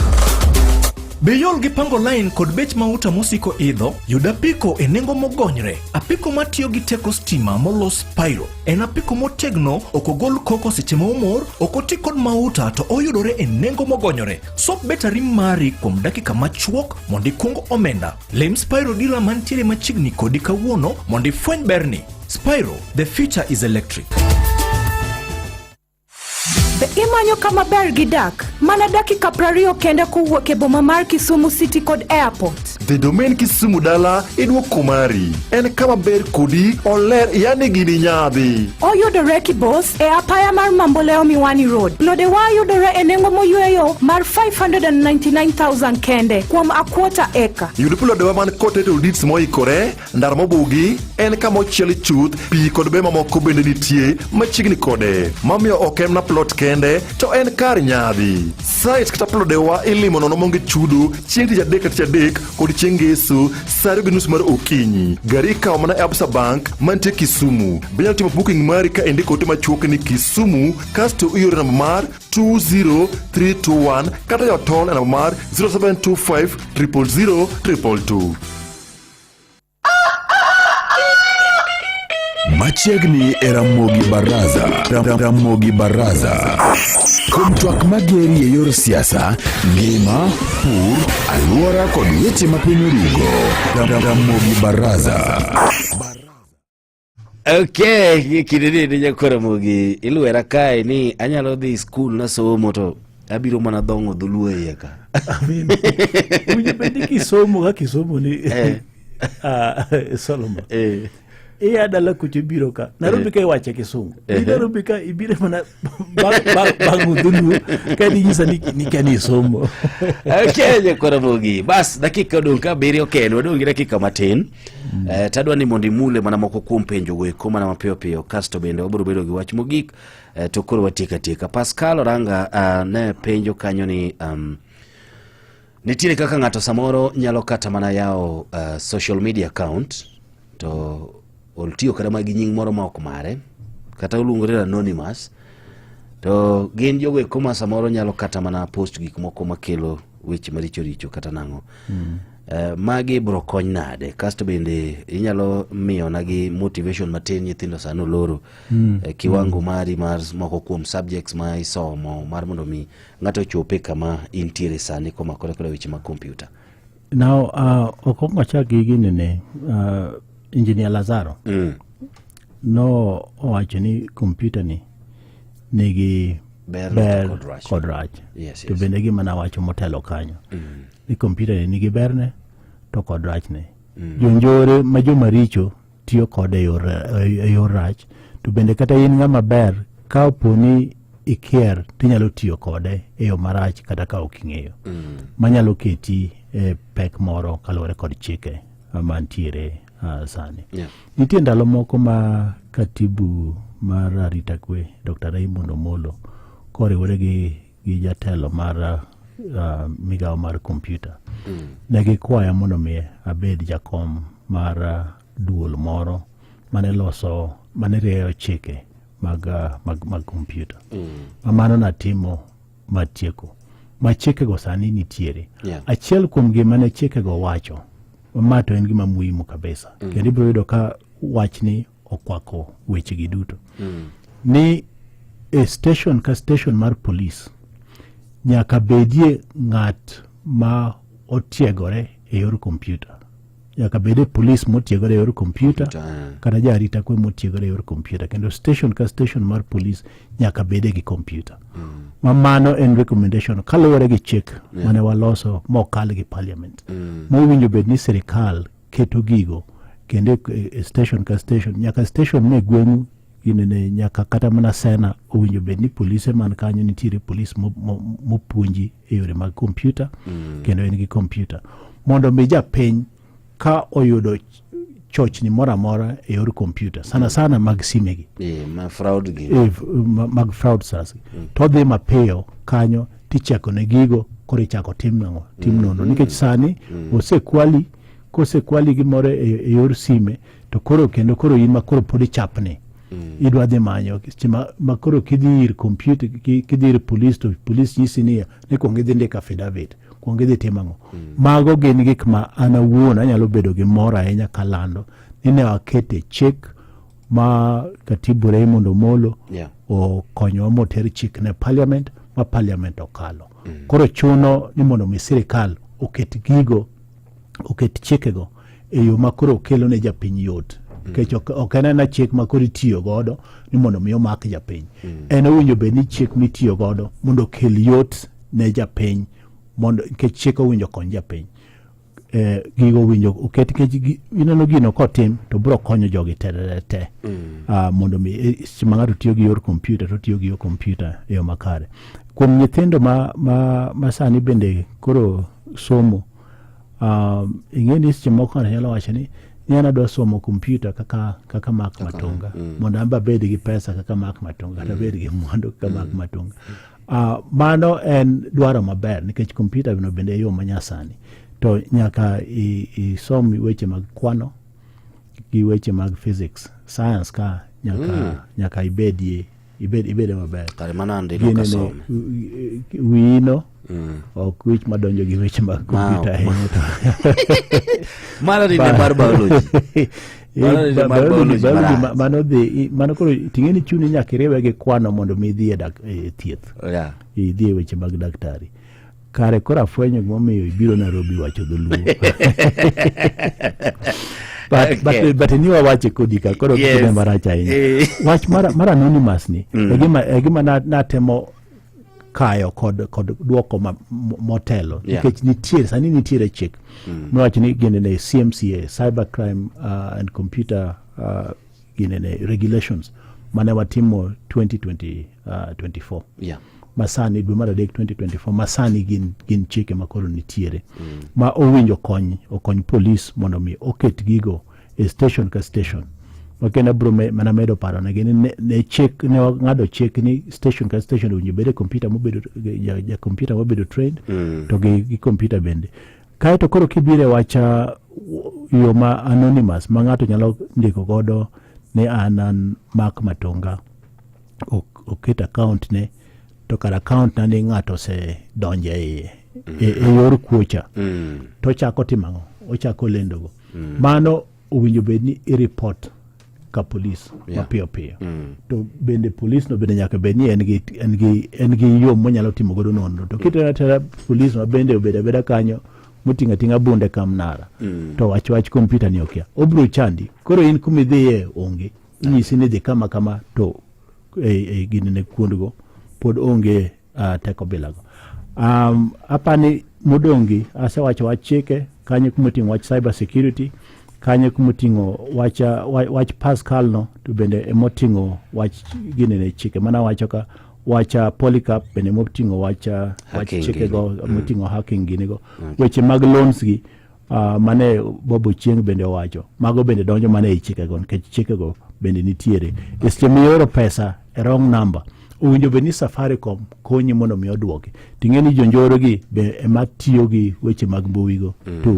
Beyol gi pango line kod bech mauta mosiko idho, yuda apiko e nengo mogonyre. Apiko matiyo gi teko stima molos Spiro. En apiko motegno, okogol koko seche maumor, okoti kod mauta to oyudore e nengo mogonyre. Swap battery mari kuom dakika machuok mondi kungo omenda. Lem Spiro dealer mantiere machiegni kodi kawuono mondi fweny berni. Spiro, the future is electric. Be imanyo kama ber gi dak mana dakika 20 kende kuwuok e boma mar Kisumu City kod Airport. The domain Kisumu dala idwoko mari en kama ber kodi oler yani gini nyadhi Oyudore Kibos e apaya mar Mamboleo Miwani Road. Lode wa yudore e nengo moyweyo mar 599,000 kende kuom a quarter acre. Yudo plode wa man kote to deeds moikore ndar mobugi en kama ochiel chuth pi kod bema moko bende nitie machiegni kode mamiyo okem na plot kende to en kar nyadhi site kata plode wa ilimo nono monge chudo chieng' tich adek kod chieng' ngeso sare gi nus mar okinyi gari kawo mana Absa Bank mantie Kisumu banyalo timo booking mari ka indiko ote machuok ni Kisumu kasto iore namba mar 20321 kata yotol namba mar 0725 000 222. Machiegni era Ramogi Baraza. Kuom twak mageri e yor siasa, ngima, pur, alwora kod weche mapiny rugo. Ramogi Baraza. Okay, kidini ni nyakora Mogi iluera kae ni anyalo dhi school na somo to abiro mana dhongo dhuluo yeka. Amin. Unye bendi kisomo ni Solomon. Adala kuche biro ka Nairobi ka iwache Kisumu Nairobi ka ibire mana bangu dhulu ka nyisa ni kani somo. Okay, nyakora Mogi bas dakika odonka biriyo kendo odongi dakika matin tadwa ni mondi mule mana moko kuom penjo goeko mana mapiyo kasto bende wabiro bedo gi wach mogik to koro watika Pascal Oranga ne penjo kanyo ni nitiere kaka ng'ato samoro nyalo kata mana yao social media account to oltiyo kada magi nying moro ma ok mare kata uluongore anonymous to gin jogo e koma samoro nyalo kata mana post gik moko makelo weche maricho richo kata nang'o. Magi bro kony nade, kasto bende inyalo miyo nagi motivation matin nyithindo sano loro kiwango mari mar moko kuom subjects ma isomo mar mondo mi ng'ato chope kama intiere sani komakore koda weche mag computer. Now, okongo chaki gini ne Engineer Lazaro no owacho ni computer ni nigi ber kod rach. Yes. To bende gima nawacho motelo kanyo. Ni computer ni nigi berne to kod rachne. Jonjore ma joma richo tiyo kode yor rach. To bende kata in ng'ama ber ka oponi ikier tinyalo tiyo kode e yo marach kata ka ok ing'eyo. Manyalo keti pek moro kaluwore kod chike mantiere sani. Nitie ndalo moko ma katibu mar arita kwe Dr. Raymond Omolo koriwore gi jatelo mar migawo mar computer. Negi kwaya mondo mi abed jakom mar duol moro mane rieyo chike mag computer. Mano natimo matieko. Ma chike go sani nitiere. Achiel kuom gima ne chike go wacho, ma to en gima muhimu kabisa. Kendo ibiro yudo ka wachni okwako weche gi duto. Ni station ka station mar police nyaka bedie ng'at ma otiegore e yor computer. Nyaka bede police motiegore e yor computer kata jarita kwe motiegore e yor computer. Kendo station ka station mar police nyaka bede gi computer. Mano en recommendation kaluwore gi chik mane waloso mokal gi parliament. Mowinjo bed ni sirikal keto gigo kendo station ka station nyaka station ne gweng'u inene nyaka kata mana sena owinjo bed ni polise man kanyo nitiere police mopuonji e yore mag computer kendo en gi computer mondo mi japiny ka oyudo chochni mora mora e yor computer sana mag simegi mag fraud sasa to dhi mapiyo kanyo ticheko ne gigo koro chako tim nono nikech sani kosekwali gimoro e yor sime to koro in makoro podi chapne idwa dhi manyo makoro kidhi ir computer kidhi ir police to police nyisi ni kuong idhi ndiko affidavit kuong idhi timo mago gin gik ma an awuon anyalo bedo gi mor ahinya kalando ni ne wakete chik ma katibu Raymond Omolo okonyowa moter chik ne parliament ma parliament okalo. Koro chuno ni mondo mi sirikal oket chikego e yo makoro kelo ne japiny yot. Kech ok en chik makoro itiyo godo ni mondo mi omak japiny. En owinjo bed ni chik mitiyo godo mondo kel yot ne japiny mondo kech chik owinjo kony japiny. Gigo winjo oket kech ineno gino kotim to bro konyo jogi te mondo mi ng'ato tiyo gi yor computer to tiyo gi yor computer e yo makare. Kuom nyithindo ma sani bende koro somo ing'eni seche moko nyalo wacho ni nyana dwa somo computer kaka Mark Matunga mondo amba bed gi pesa kaka Mark Matunga kata bed gi mwandu kaka Mark Matunga. Mano en dwaro maber nikech computer bino bende yo manyasani to nyaka isom weche mag kwano gi weche mag physics science ka nyaka ibedie maber kare manande no kasom wino ok wich madonjo gi weche mag computer ahinya to mara ni mar biology mano koro ting'eni chuni nyaka iriwe gi kwano mondo mi idhi e thieth idhi e weche mag daktari kare koro afwenyo gimomiyo ibiro Nairobi wacho dholuo but ni wawache kodi ka koro kone marach ahinya wach mar anonymous ni egima natemo kayo kod duoko motelo nikech sani nitiere chik mwacho ni ginene CMCA Cyber Crime and Computer ginene regulations mane watimo 2024 masani dwe mar adek 2024 masani gin chike makoro nitiere ma owinjo okony police mondo mi oket gigo e station ka station wakena bro mana medo paro na gini ne chek ne ngado chek ni station ka station owinjo bede computer mobedo ja computer mobedo trained to gi computer bende kae to koro kibire wacha yo ma anonymous ma ngato nyalo ndiko godo ne anan Mark Matunga oket account ne to kar account na ni ng'ato se donje e yor kuocha to chako timango ochako lendogo mano owinjo bed ni i-report ka polis mapiyo piyo to bende polis no bende nyaka bed ni en gi yo monyalo timo godo nonro to kitera polis ma bende obeda beda kanyo mutinga tinga bunde kamnara to wach kompyuta ni okia obro chandi koro in kumidhiye onge inyisi ni dhi kama to gini ne kuondgo pod onge teko bilago apani modongi asewacho wach chike kanyo kumoting'o wach cyber security kanyo kumoting'o wach Pascal no to bende emoting'o wach gini ne chike mana wacho ka wacha polycap bende moting'o wach chike go moting'o hacking gini go weche mag loans gi mane Bobo Chieng bende wacho mago bende donjo mane e chike go nikech chike go bende nitiere seche mioro pesa e wrong number owinjo bed ni Safaricom konyi mondo mi oduoki ting'eni jonjoro gi be ema tiyo gi weche mag mbui go to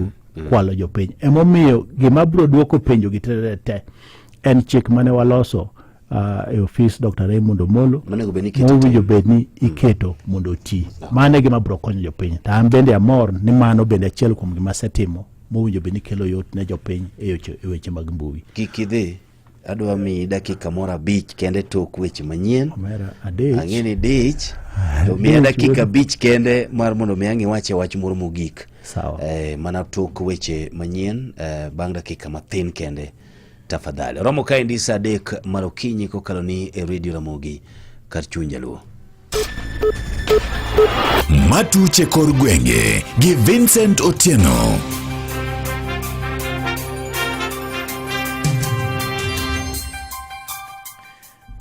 kwalo jopiny emomiyo gima bro duoko penjo gi te en chik mane waloso e office Dr. Raymond Omolo mowinjo bed ni iketo mondo oti mane gima bro konyo jopiny ta an bende amor ni mano bende achiel kuom gima setimo mowinjo bed ni kelo yot ne jopiny e weche mag mbui kikidhi adwa mi dakika moro 5 kende tok weche manyien ang'eni dich to mi dakika 5 kende mar mondo mi ang'i wache wach moro mogik mana tok weche manyien bang' dakika mathin kende tafadhali romo kae ndi saa 3 mar okinyi kokalo ni e Radio Ramogi kar chuny Jaluo. Matuche kor gwenge gi Vincent Otieno.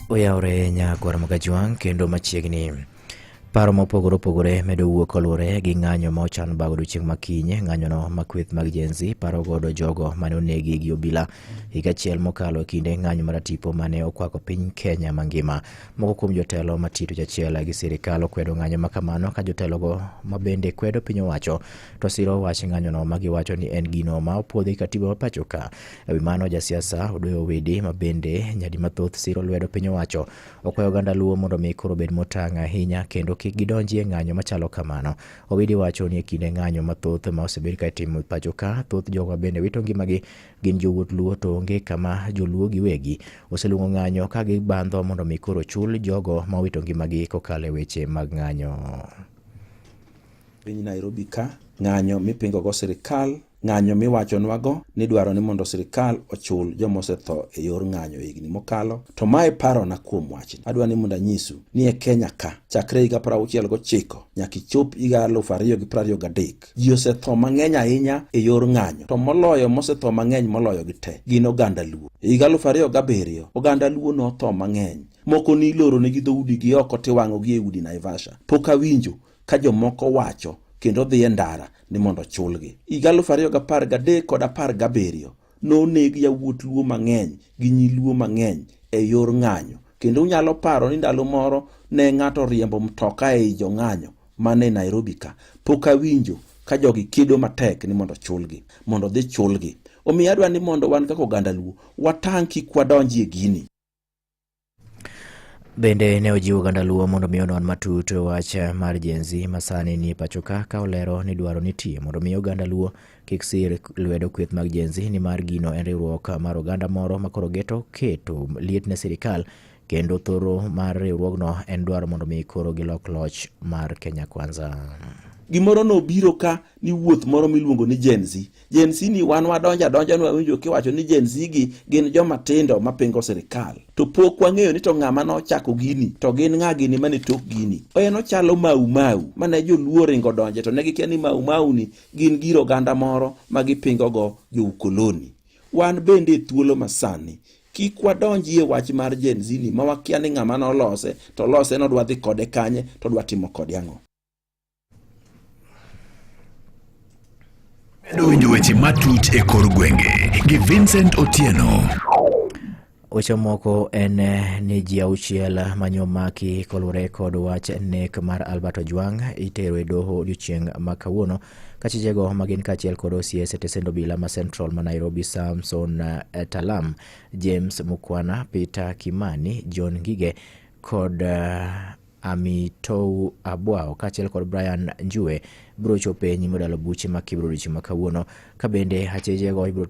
Oyaore Nyagwar Magajuang kendo machiegni paro mopogore medo wuok olure gi ng'anyo ma ochan bago chieng' makinye ng'anyo no makweth mag jenzi paro godo jogo mane onegi gi obila higa achiel mokalo kinde ng'anyo mar tipo mane okwako piny Kenya mangima moko kuom jotelo matito jachiel gi sirikal okwedo ng'anyo makamano ka jotelo go mabende kwedo piny owacho to siro wach ng'anyo no magiwacho ni en gino ma opuodhi katiba ma pachoka ewi mano jasiasa Odoyo Wedi mabende nyadi mathoth siro lwedo piny owacho okwayo oganda Luo mondo mi koro bed motang' ahinya kendo kik gidonji e ng'anyo machalo kamano. Owidi wacho ni kinde ng'anyo mathoth ma osebed ka itimo pachoka thoth jogo bende wito ngimagi gin jowuoth Luo to onge kama joluo giwegi oseluongo ng'anyo ka gibandho mondo mi koro chul jogo ma wito ngimagi kokalo weche mag ng'anyo. Piny Nairobi ka ng'anyo mipingo go sirikal ng'anyo miwacho nwago ni dwaro ni mondo sirikal ochul jomosetho e yor ng'anyo higni mokalo to mae paro na kuom wachni adwa ni mondo nyisu ni e Kenya ka chakre higa 69 nyaka chop higa 2023 ji osetho mang'eny ahinya e yor ng'anyo to moloyo mosetho mang'eny moloyo gi te gin oganda Luo. Higa 2007 oganda Luo notho mang'eny moko ni loro ne gi dhoudi gi oko tiwang'o gi e udi Naivasha pok awinjo ka jomoko wacho kendo dhi e ndara ni mondo chulgi. Higa 2013 kod 17 nonegi yawuot Luo mang'eny gi nyi Luo mang'eny e yor ng'anyo kendo unyalo paro ni ndalo moro ne ng'ato riembo mtoka e jo ng'anyo mane Nairobi ka pok awinjo ka jogi kido matek ni mondo chulgi mondo dhi chulgi. Omiyo adwa ni mondo wan kaka oganda Luo watang' kik wadonji e gini. Bende ne ojiwo oganda Luo mondo mi onon matut wach mar jenzi masani ni pachoka ka olero ni dwaro nitie mondo mi oganda Luo kik sir lwedo kweth mag jenzi ni mar gino en riwruok mar oganda moro makoro keto liet ne sirikal kendo thoro mar riwruogno en dwaro mondo mi koro gilok loch mar Kenya Kwanza. Gimoro no biro ka ni wuoth moro miluongo ni jenzi ni wan wadonja no winjo kiwacho ni jenzi gi gin joma tindo mapingo sirikal to pok wang'eyo ni to ng'ama no chako gini to gin ng'a gini mane tok gini oyeno chalo mau mane joluo ringo donje to ne gikia ni mau ni gin giro oganda moro magipingo go joukoloni. Wan bende thuolo masani kik wadonji e wach mar jenzi ni ma wakia ni ng'ama no lose to lose no dwa dhi kode kanye to dwa timo kode ang'o. Winjo weche matut e kor gwenge gi Vincent Otieno. Weche moko en ni ji auchiel manyomaki kolure kod wach nek mar Albert Ojwang itero e doho odiochieng' ma kawuono kachijego magin kachiel kod OCS tesendo bila ma Central ma Nairobi Samson Talam, James Mukwana, Peter Kimani, John Ngige kod Amitou Abwao kachiel kod Brian Njue biro chope nyime dalo buche ma kibro chieng' ma kawuono ka bende achejego ibiro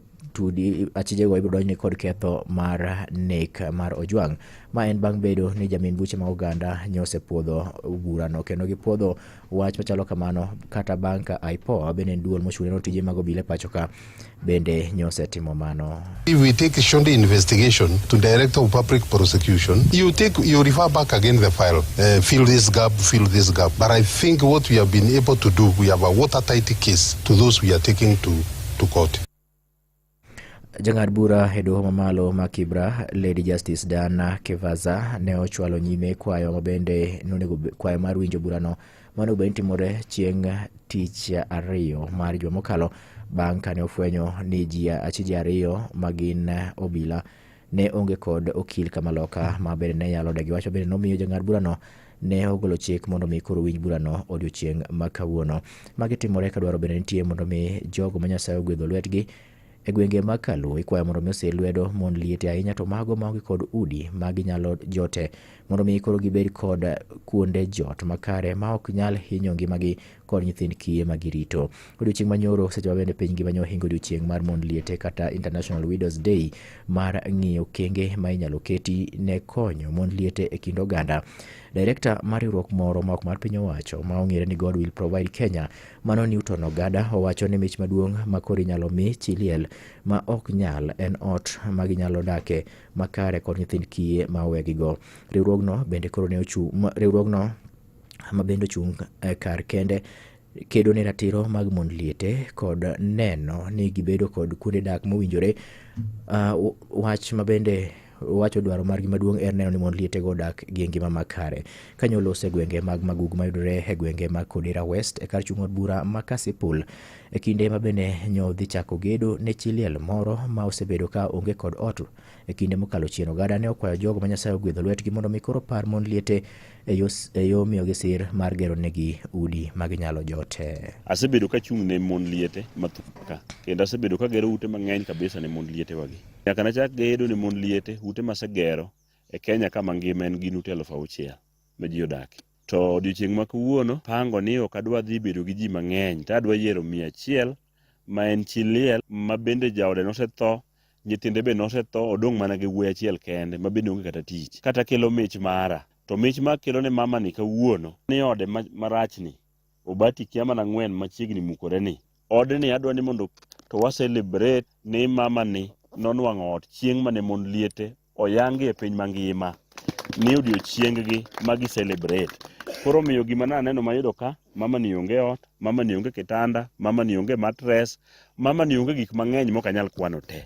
donjne kod ketho mar nek mar Ojwang ma en bang' bedo ni jamin buche ma Uganda nyose puodho burano kendo gipuodho wach machalo kamano kata bang' ka IPOA bende duol mochung'ne tije mag obila pacho ka bende nyose timo mano. If we take Shonde investigation to Director of Public Prosecution, you refer back again the file, fill this gap. But I think what we have been able to do, we have a watertight case to those we are taking to court. Jang'ad bura e doho mamalo ma Kibra, Lady Justice Dana Kevaza ne ochwalo nyime kwayo mabende nonego kwayo mar winjo burano mano bende timore chieng' tich ariyo mar juma mokalo bang' kane ofwenyo ni ji ariyo magin obila ne onge kod okil Kamaloka ma bende ne yalo degi wacho bende nomiyo jang'ad burano ne ogolo chik mondo mi koro winj burano odiochieng' ma kawuono. Magi timore ka dwaro bende nitie mondo mi jogo ma Nyasaye ogwedho lwetgi e gwenge mag Kalu ikwayo mondo mi ose lwedo mon liete ahinya to mago maonge kod udi magi nyalo jote mondo mi koro gibed kod kuonde jot makare ma ok nyal hinyo ngimagi kod nyithind kiye magirito. Odiochieng' manyoro seche ma bende piny ngima ohingo odiochieng' mar mon liete kata International Widows Day mar ng'iyo kenge ma inyalo keti ne konyo mon liete e kind oganda. Director mar riwruok moro ma ok mar piny owacho ma ong'ere ni God Will Provide Kenya Mano Newton Ogada owacho ni mich maduong' ma koro inyalo mi Chiliel ma ok nyal en ot ma ginyalo dake makare kod nyithind kiye ma owegigo. Riwruogno bende koro ne riwruogno ma bende ochung' kar kende kedo ne ratiro mag mon liete kod neno ni gibedo kod kuonde dak mowinjore. Wach ma bende wacho dwaro margi maduong' en neno ni mon liete go dak gi ngima makare. Kanyolo ose gwenge mag Magugu mayudore e gwenge mag Kodera West e kar chung' od bura ma Kasipul e kinde ma bende nyodhi chako gedo ne Chiliel moro ma osebedo ka onge kod ot e kinde mokalo chien. Ogada ne okwayo jogo ma Nyasaye ogwedho lwetgi mondo mi koro par mon liete e yo miyo gi sir mar gero negi udi ma ginyalo jote. Asebedo ka chung' ne mon liete mathuka kendo asebedo ka gero ute mang'eny kabisa ne mon liete wagi. Nyaka na chak gedo ne mon liete ute masegero e Kenya kama ngima en gin ute 6,000 ma ji odaki. To odiochieng' ma kawuono pango ni ok adwa dhi bedo gi ji mang'eny to adwa yiero 100 ma en Chiliel ma bende jaode nosetho, nyithinde be nosetho, odong' mana gi wuoyi achiel kende ma bende onge kata tich. Kata kelo mich mara to mich ma kelo ne mama ni kawuono ni ode marach ni obati kiama na 4 machiegni mukore ni ode ni adwa ni mondo to wa celebrate ni mama ni nonwang'o ot chieng' mane mon liete oyangi e piny mangima ni odiochieng'gi magi celebrate. Koro miyo gima naneno mayudo ka mama ni onge ot, mama ni onge kitanda, mama ni onge mattress, mama ni onge gik mang'eny mok anyal kwano te.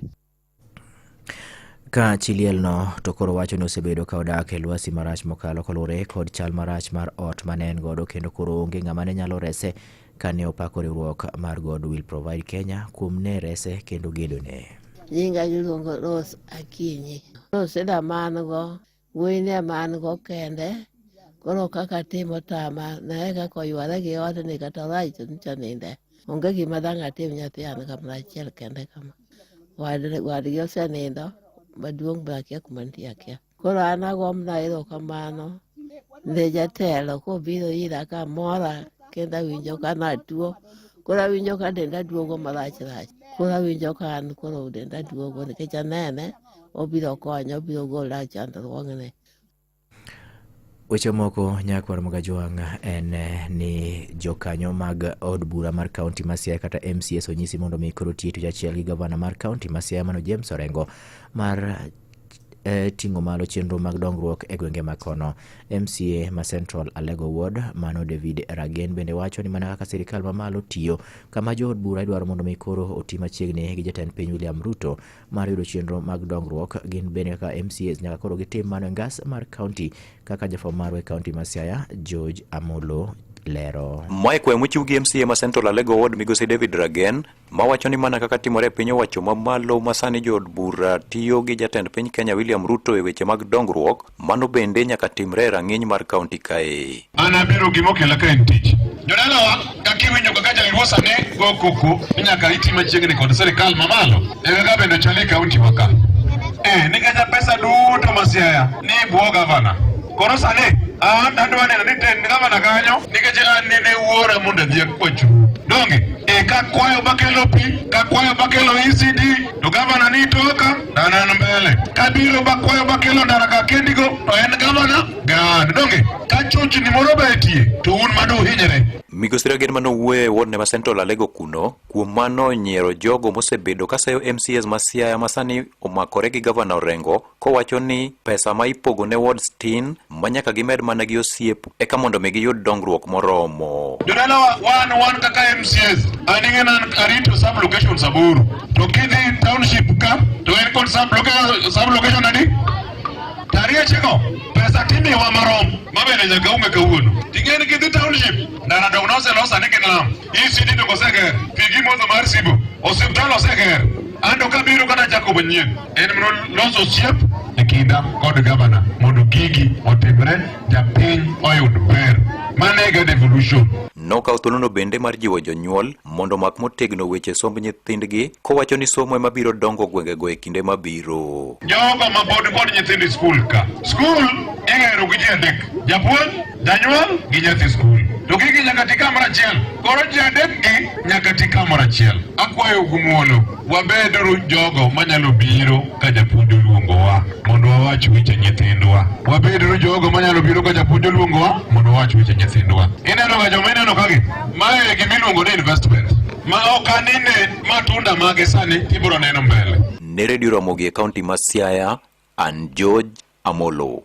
Ka Chiliel no to koro wacho ni osebedo ka odak e lwasi marach mokalo kolure kod chal marach mar ot mane en godo kendo koro onge ng'ama ne nyalo rese kane opako riwruok mar God Will Provide Kenya kuom ne rese kendo gedone. Nyinga iluongo Rose Akinyi. Rose da man go, wuoyi ne man go kende, koro kaka timo tama, na kaka oyware gi odni kata rach ncha ninde. Onge gima dang' atim nyathi an kamoro achiel kende kama. Wadgi osenindo, maduong' be akia kuma nitie akia. Koro an agomna erokamano ne jatelo kobiro ira kamora kendo awinjo ka natuo. Koro awinjo ka denda duogo marach rach. Koro awinjo ka an koro denda duogo nikech anene obiro konyo, obiro gola chandruogne. Weche moko Nyakwar Magajwang' en ni jokanyo mag od bura mar kaunti ma Siaya kata MCS onyisi mondo mi koro tiyo tich achiel gi gavana mar kaunti ma Siaya mano James Orengo mar ting'o malo chenro mag dongruok e gwenge ma kono. MCA ma Central Alego Ward mano David Ragen bende wacho ni mana kaka sirikal ma malo tiyo kama jo od bura idwaro mondo mi koro oti machiegni gi jatend piny William Ruto mar yudo chenro mag dongruok gin bende kaka MCAs nyaka koro gitim mano e ngas mar kaunti kaka jafwambo marwa e kaunti ma Siaya George Amolo lero. Mike Wemuchiw gi MCA ma Central Alego Ward migosi David Ragen mawacho ni mana kaka timore piny owacho mamalo masani jo od bura tiyo gi jatend piny Kenya William Ruto e weche mag dongruok mano bende nyaka timre e rang'iny mar kaunti kae. Anabiro gimokela ka en tich. Jodalawa kakiwinjo kaka jalruosa ne go koko nyaka iti machiegni kod sirikal mamalo e kaka bende chale kaunti maka. Nikech pesa duto ma Siaya ni buo gavana. Koro sane an adwa neno ni tend gavana kanyo nikech an nene wuora mondo adhi akwachu donge kakwayo bakelo pi kakwayo bakelo ECD to gavana ni toka na nan mbele kabiro bakwayo bakelo ndara ka kendigo to en gavana gan donge ka chochni moro betie to un madu hinyre. Migosi Ragen manowuoyo e ward ma Central Alego kuno kuom mano nyiero jogo mosebedo kasayo MCAs ma Siaya masani omakore gi gavana Orengo kowacho ni pesa ma ipogo ne wards tin manyaka gimed mana gi osiep eka mondo mi giyud dongruok moromo. Jodala wan kaka MCAs aningen an arito sub location Saburu to kidhi township ka to en kod sub location adi taria chego pesa timi wa marom mabene nyaka ume kawuono tingeni kidhi township ndara dong nose losa nigi nam ECD to kosege pigi modho mar Sibo osiptal oseger ando kabiro kata chako manyien en mno loso osiep e kinda kod gavana mondo gigi otimre japiny oyud ber manega devolution. Nokawo thuolono bende mar jiwo jonyuol mondo mak motegno weche somb nyithindgi kowacho ni somo ema biro dongo gwengego e kinde mabiro. Jogo ma pod nyithind skul ka skul ing'ero gi ji adek japuonj janyuol gi nyathi skul to gigi nyaka ti kamoro achiel koro ji adek gi nyaka ti kamoro achiel. Akwayo gumuolo wabeduru jogo manyalo biro ka japuonj oluongowa mondo wawach weche nyithindwa. Wabeduru jogo manyalo biro ka japuonj oluongowa mondo wawach weche nyithindwa. Ineno ga joma ineno kagi mae gimiluongo ni investment ma ok anine matunda mage sani ibiro neno mbele. Ne Radio Ramogi e kaunti ma Siaya, an George Amolo.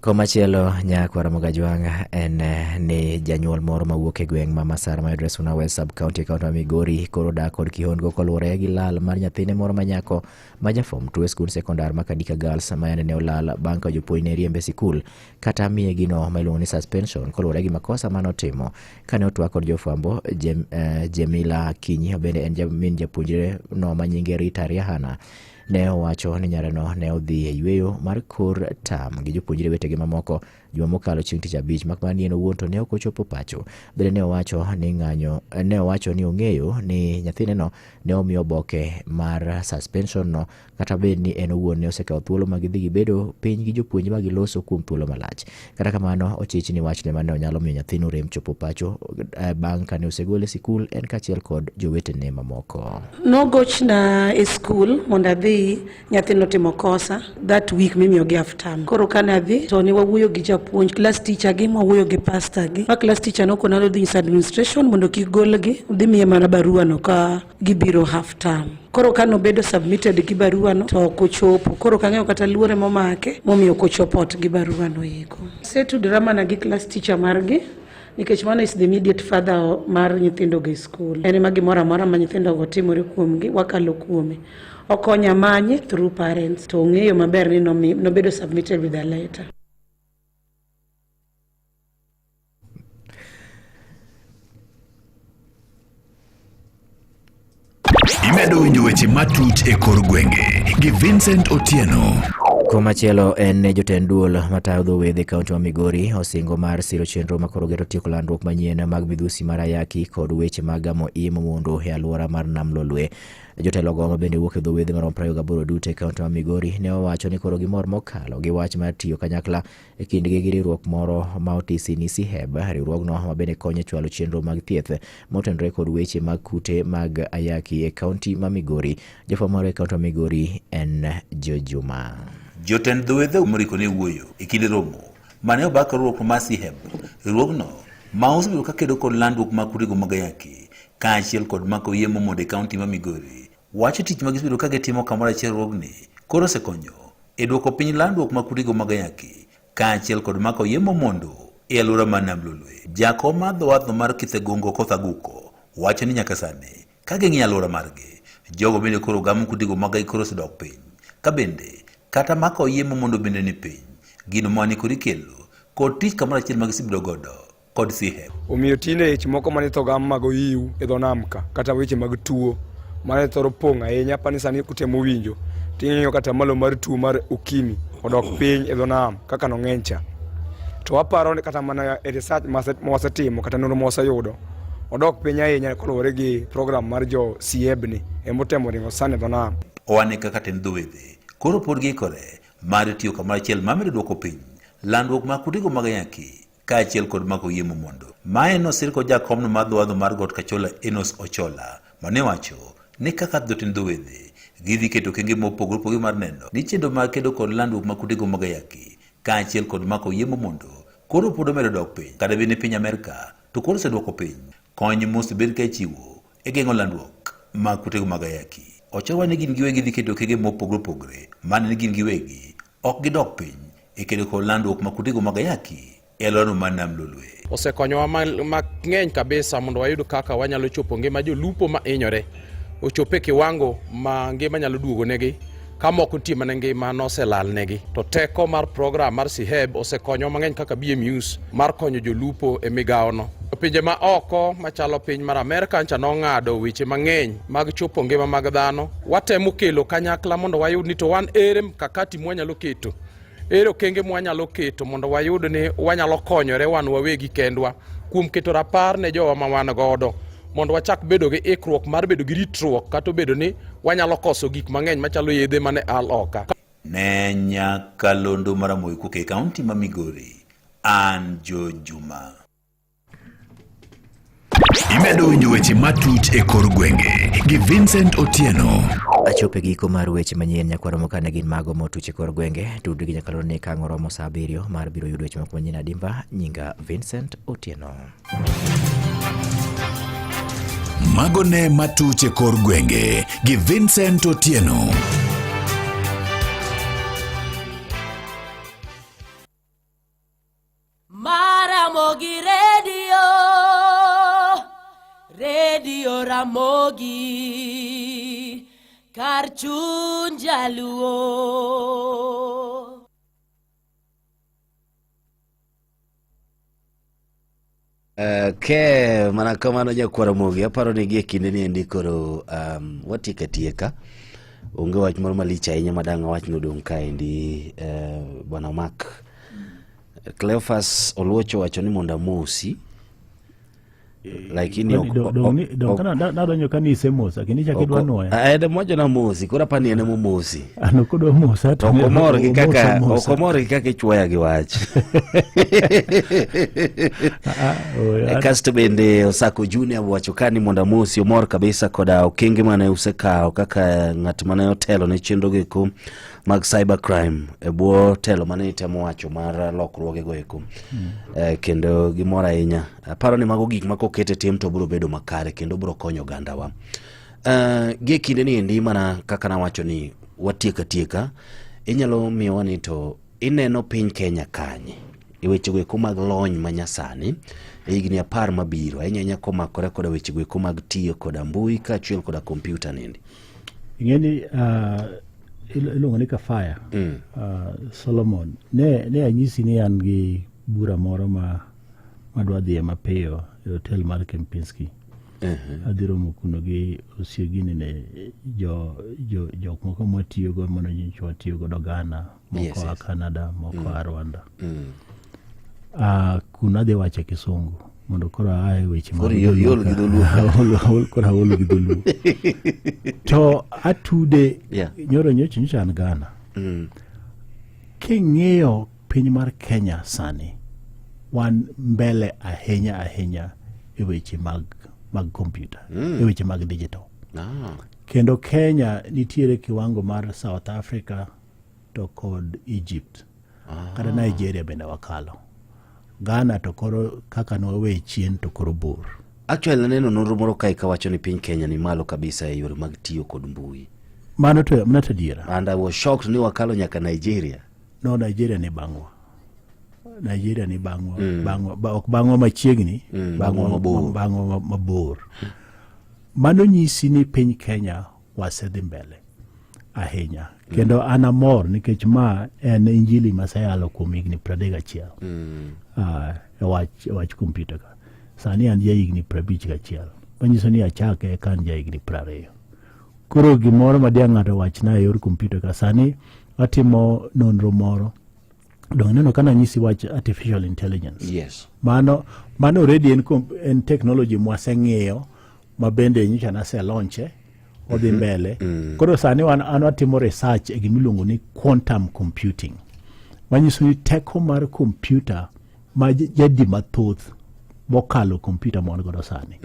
Komachielo nyakwara Mogajwang' en ni janyuol moro mawuok e gweng' ma Masara mayudore Suna West Sub County kaunti ma Migori koro dak kod kihondko koluwore gi lal mar nyathine moro manyako ma jafom tuwe skul sekondar ma Kadika Girls ma ne olal bang' ka jopuonj ne riembe sikul kata miye gino ma iluongo ni suspension koluwore gi makosa manotimo kane otwak kod jofwambo. Jemila Kinyi bende en min japuonjre no ma nyinge Rita Riahana ne owacho ni nyareno ne odhi e yweyo mar kor tam gi jopuonjre wetegi mamoko juma mokalo chieng' tich abich makmana ni en owuon to ne ok ochopo pacho. Bende ne owacho ni ong'eyo ni nyathineno ne omiyo oboke mar suspension no kata bed ni en owuon ne osekawo thuolo ma gidhi gibedo piny gi jopuonj ma giloso kuom thuolo malach. Kata kamano ochich ni wachne mane onyalo miyo nyathino rem chopo pacho bang' kane osegole sikul en kachiel kod jowetene mamoko. Nogochna e skul mondo adhi nyathino timo kosa that week mimiyo gi half term. Koro kana adhi to ne wawuoyo gi japuonj class teacher gi mawuoyo gi pastor gi ma class teacher no konalo dhi administration mondo kik golgi dhi miye mana barua no ka gibiro half term. Koro kano bedo submitted gi barua no to kochopo koro kang'eyo kata luore momake momiyo kochopot gi barua no eko. Setudra mana gi class teacher margi nikech mano is the immediate father mar nyithindo gi school. En ma gimoro amora ma nyithindo go timore kuomgi wakalo kuome. Okonya manye through parents to ng'eyo maber ni nobedo submitted with a letter. Imedo winjo weche matut e kor gwenge gi Vincent Otieno. Komachielo en jotend duol matayo dho wedhe kaunti ma Migori osingo mar siro chenro makoro geto tieko landruok manyien mag midhusi mar ayaki kod weche mag gamo imo mondo e alwora mar Nam Lolwe. Jotelo go bende wuok e dho wedhe marom 28 duto e kaunti ma Migori ne owacho ni koro gimor mokalo gi wach mar tiyo kanyakla e kindgi gi riwruok moro ma otisi ni Siheb. Riwruogno ma bende konyo chwalo chenro mag thieth motenore kod weche mag kute mag ayaki e kaunti ma Migori. Jafwambo e kaunti ma Migori en Jojuma. Jotend dho wedhe omoriko ne wuoyo e kinde romo mane obako riwruok mar Siheb. Riwruogno ma osebedo ka kedo kod landruok mag kutego mag ayaki kaachiel kod mako yemo mondo e kaunti ma Migori wacho tich ma gisebedo ka gitimo kamoro achiel. Riwruogni koro osekonyo e duoko piny landruok mag kutego mag ayaki kaachiel kod mako yemo mondo e alwora mar Nam Lolwe. Jakom mar dho wath mar Kithegongo Kothaguko wacho ni nyaka sani ka ging'iyo alwora margi jogo bende koro gamo kutego mag ayaki koro osedok piny ka bende kata mako yemo mondo bende ni piny gino mane kori kelo kod tich kamoro achiel mag sibido godo kod Siheb. Omiyo tinde ich moko mane to gam mago yiu e dho nam ka kata weche mag tuo mane thoro pong' ahinya pani sani kutemo winjo ting'iyo kata malo mar tuo mar ukimi odok piny e dho nam kaka no ng'eny cha. To waparo ni kata mana e research mawasetimo kata nonro mawaseyudo odok piny ahinya koluwore gi program mar jo Siheb ni emotemo ringo sani e dho nam. Owane kaka ten dho wedhe koro pod gikore mar tiyo kamoro achiel mamedo duoko piny landruok mag kutego mag ayaki kaachiel kod mako yie momondo. Mae nosir kod jakomno mar dhowadho mar Got Kachola Enos Ochola mane wacho ni kaka jotend dhowedhe gidhi keto okenge mopogore opogore mar neno ni chenro mag kedo kod landruok mag kutego mag ayaki kaachiel kod mako yie momondo koro pod omedo dok piny. Kata bende piny Amerka to koro oseduoko piny kony mosebed ka ichiwo e geng'o landruok mag kutego mag ayaki. Ochola ni gin giwegi dhi keto okenge mopogore opogore mane ni gin giwegi ok gidok piny e kedo kod landruok mag kutego mag ayaki e alworano mar Nam Lolwe. Osekonyowa mang'eny kabisa mondo wayud kaka wanyalo chopo ngima jolupo ma hinyore ochope kiwango ma ngima nyalo duogo negi ka moko nitie mane ngima noselal negi. To teko mar program mar SIHEB osekonyo mang'eny kaka BMUs mar konyo jolupo e migawono. Pinje ma oko machalo piny mar Amerka ncha nong'ado weche mang'eny mag chopo ngima mag dhano. Watemo kelo kanyakla mondo wayud ni to wan ere mkakati mwanyalo keto, ere okenge mwanyalo keto mondo wayud ni wanyalo konyore wan wawegi kendwa kuom keto rapar ne jowa ma wan godo mondo wachak bedo gi ikruok mar bedo gi ritruok kata bedo ni wanyalo koso gik mang'eny machalo yedhe mane al oka. Ne Nyakalondo Maramoyo Kuke kaunti ma Migori, an Jo Juma. Imedo winjo weche matut e kor gwenge gi Vincent Otieno. Achope giko mar weche manyien nyakwaro mokane gin mago motuche kor gwenge. Tudgi Nyakalondo ni kang'o romo saa 7 mar biro yudo weche moko manyien adimba. Nyinga Vincent Otieno. Magone matuche kor gwenge gi Vincent Otieno. Maramogi Radio Ramogi kar chuny jaluo. Ke mana kamano jakwaro mogi aparo ni gie kinde ni endi koro watika tieka onge wach moro malich ahinya madang' wach nodong' ka endi bwana Mark Cleophas Oluocho wacho ni monda mosi lakini nadonjo kanise mosa kini chakidwa noya aede moja na mosi kura pani ene mosi ano kodwa mosa to okomor gi kaka ichwoya gi wach kasto bende Osako Junior wacho kani monda mosi omor kabisa koda okenge mane usekawo kaka ng'at mane otelo ne chenro geko mag cybercrime e bwo telo mane itemo wacho mar lokruoge go eko kendo gimora ahinya aparo ni mago gik makokete tim to biro bedo makare kendo biro konyo gandawa gie kinde ni endi mana kaka na wacho ni watieka inyalo miyo ni to ineno piny Kenya kanye e weche go eko mag lony manyasani e higni 10 mabiro ahinya komakore koda weche go eko mag tiyo koda mbui kaachiel koda kompyuta nindi ingeni ilongo ni Kafaya Solomon ne anyisi ni an gi bura moro madwa dhiye mapiyo e hotel mar Kempinski. Adhiro mokuno gi osiegini ne jok moko mwatiyogo mono jinchwa tiyogo do Ghana moko wa Canada moko wa Rwanda. Kuna de wache Kisungu mondo kora ae weche yol gidulu to atude nyoro nyochi nchan Ghana king'iyo piny mar Kenya sani wan mbele ahinya e weche mag computer e weche mag digital kendo Kenya nitiere kiwango mar South Africa to kod Egypt kada Nigeria bende wakalo Ghana to koro kaka nwawe chien to koro bor. Actually neno nonro moro kai kawacho ni piny Kenya ni malo kabisa e yore mag tiyo kod mbui. Mano to mnata diera. And I was shocked ni wakalo nyaka Nigeria. No, Nigeria ni bangwa. Bangwa machiegni, bangwa mabor. Mano nyisi ni piny Kenya wasedhi mbele ahinya. Kendo anamor nikech ma en injili masayalo kuom higni 31 wach kompyuta ka sani an higni 51 manyiso ni achake kan higni 20 koro gimoro madiang' ng'ato wachna e yor kompyuta ka sani atimo nonro moro dong neno kana nyisi wach artificial intelligence mano already en technology mwaseng'eyo mabende nyicha nase launche odhi mbele. Koro sani an watimo research e gimiluongo ni quantum computing. Manyiso ni teko mar computer ma jadi mathoth mokalo computer mon godo sani.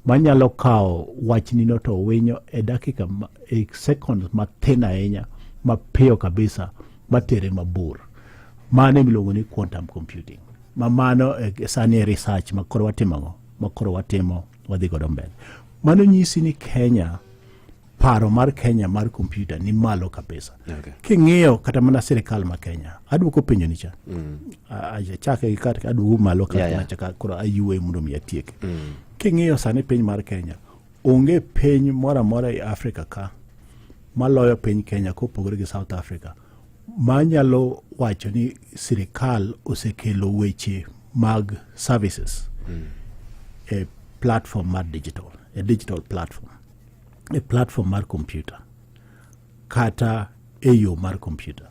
Manyalo kawo wachni no to winyo e dakika e seconds mathin ahinya mapiyo kabisa matere mabor. Mano miluongo ni quantum computing. Mano sani research makoro watimo wadhi godo mbele. Mano nyisi ni Kenya, paro mar Kenya mar computer ni malo kabisa. King'iyo kata mana sirikal ma Kenya, aduoko penjo nicha. Chake kata aduoko malo kata chaka koro ayue mondo mi atieke. King'iyo sani piny mar Kenya, onge piny mora mora e Africa ka maloyo piny Kenya kopogore gi South Africa. Manyalo wacho ni sirikal osekelo weche mag services e platform mar digital platform, e platform mar computer kata e yo mar computer.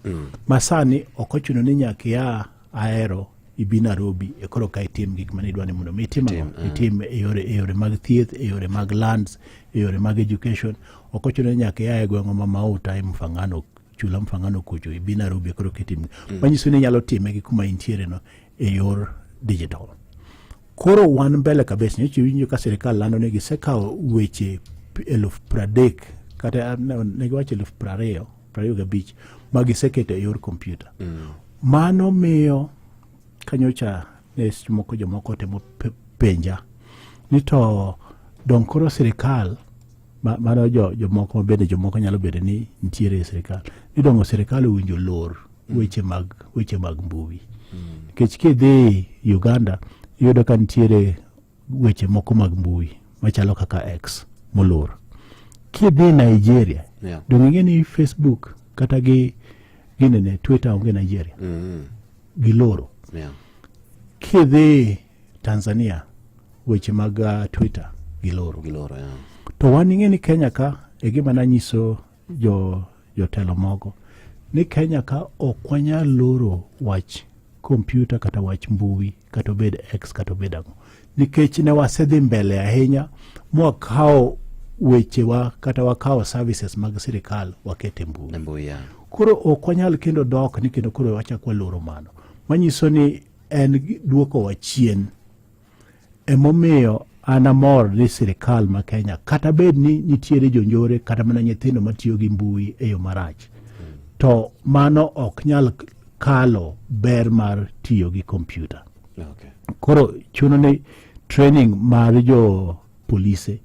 Masani okochuno ni nyaka Aero ibi Nairobi e koro ka itim gik mane idwani mondo itim e yore mag thieth, e yore mag lands, e yore mag education. Okochuno ni nyaka e gweng'o ma Mauta Mfangano, chula Mfangano kucho ibi Nairobi e koro kitim. Manyiso ni nyalo time gi kuma intiere no e yor digital. Koro wan mbele kabisa ni winjo ka serikal lando ne gisekawo weche 30,000 kata ne giwacho 25,000 magiseketo e yor computer. Mano miyo kanyocha ne jomoko temo penja ni to dong koro serikal mano jomoko bende jomoko nyalo bedo ni nitiere serikal ni dongo serikal winjo lor weche mag mbui. Nikech kidhi Uganda yudo ka nitiere weche moko mag mbui machalo kaka X molor. Kidhi Nigeria dong ing'e ni Facebook kata ginene Twitter onge Nigeria giloro. Kidhi Tanzania weche mag Twitter giloro. To wan ing'e ni Kenya ka e gima nanyiso jotelo moko ni Kenya ka ok wanyal loro wach computer kata wach mbui kata obed X kata obed ang'o, nikech ne wasedhi mbele ahinya mwakawo wechewa kata wakawo services mag sirikal wakete mbui. Koro ok wanyal kendo dok ni kendo koro wachak waloro mano. Manyiso ni en duoko wachien. Emomiyo anamor ni sirikal ma Kenya kata bed ni nitiere jonjore kata mana nyithindo matiyo gi mbui e yo marach, to mano ok nyal kalo ber mar tiyo gi computer. Koro chuno ni training mar jo polise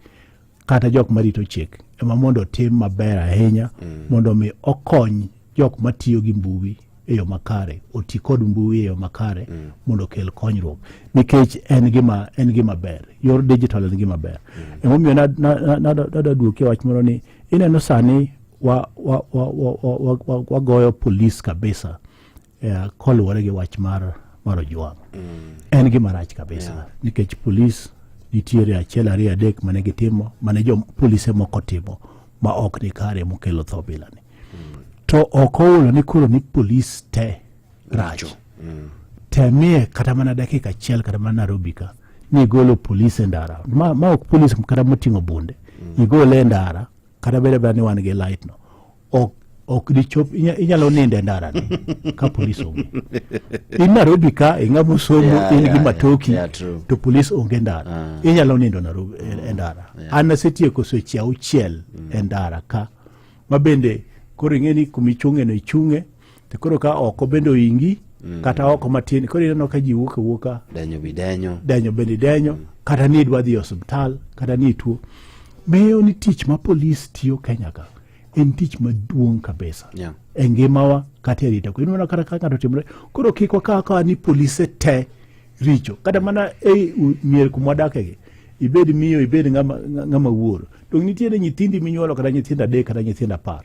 kata jok marito chik ema mondo tim maber ahinya mondo mi okony jok matiyo gi mbui e yo makare, oti kod mbui e yo makare mondo kel konyruok, nikech en gima ber. Yor digital en gima ber. Emomiyo nada duoke wach moro ni ineno sani wagoyo polis kabisa koluwore gi wach mar ojwang'. En gima rach kabisa nikech polis nitiere 1, 2, 3 mane gitimo mane jo polise moko timo ma ok ni kare mokelo tho bilani. To okoulo ni kuro ni polis te rach. Temie kata mana dakika 1 kata mana Nairobi ka ni golo polise ndara. Ma ok polis kata moting'o bunde. Igole ndara kata bede ni wan gi light no. Ok dichop inyalo ninde ndara ni ka polis onge. In Nairobi ka ing'amo somo in gi matoki to polis onge ndara. Inyalo nindo Nairobi ndara. An asetieko seche 6 e ndara ka. Mabende koro ing'eni kumichung'e no ichung'e, to koro ka oko bende oingi kata oko matin, koro ineno ka ji wuoka denyo bende denyo kata ni idwa dhi osiptal kata ni tuo. Miyo ni tich ma polis tiyo Kenya ka en tich maduong' kabisa e ngimawa kata e rito. Ineno kata ka ng'ato timre koro kik wakawa ni polise te richo kata mana e mier kumwadakegi. Ibed miyo ibed ng'ama wuoro. To nitiere nyithindi minyuolo kata nyithindo 3 kata nyithindo 10.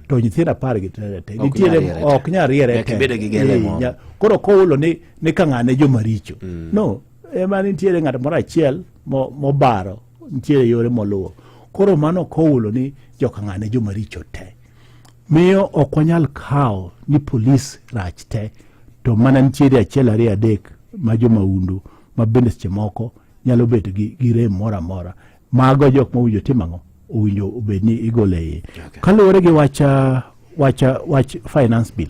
To nyithindo 10 gi te nitiere ok nya riere te. Koro koulo ni ka ng'ane joma richo. No, ema nitiere ng'at moro achiel mobaro nitiere yore moluwo. Koro mano koulo ni joka ng'ane joma richo te. Miyo ok wanyal kawo ni polis rach te. To mana nitiere 1, 2, 3 ma joma undu ma bende seche moko nyalo bedo gi rem mora mora. Mago jok mawinjo timang'o owinjo obedni igole. Kaluwore gi wach finance bill.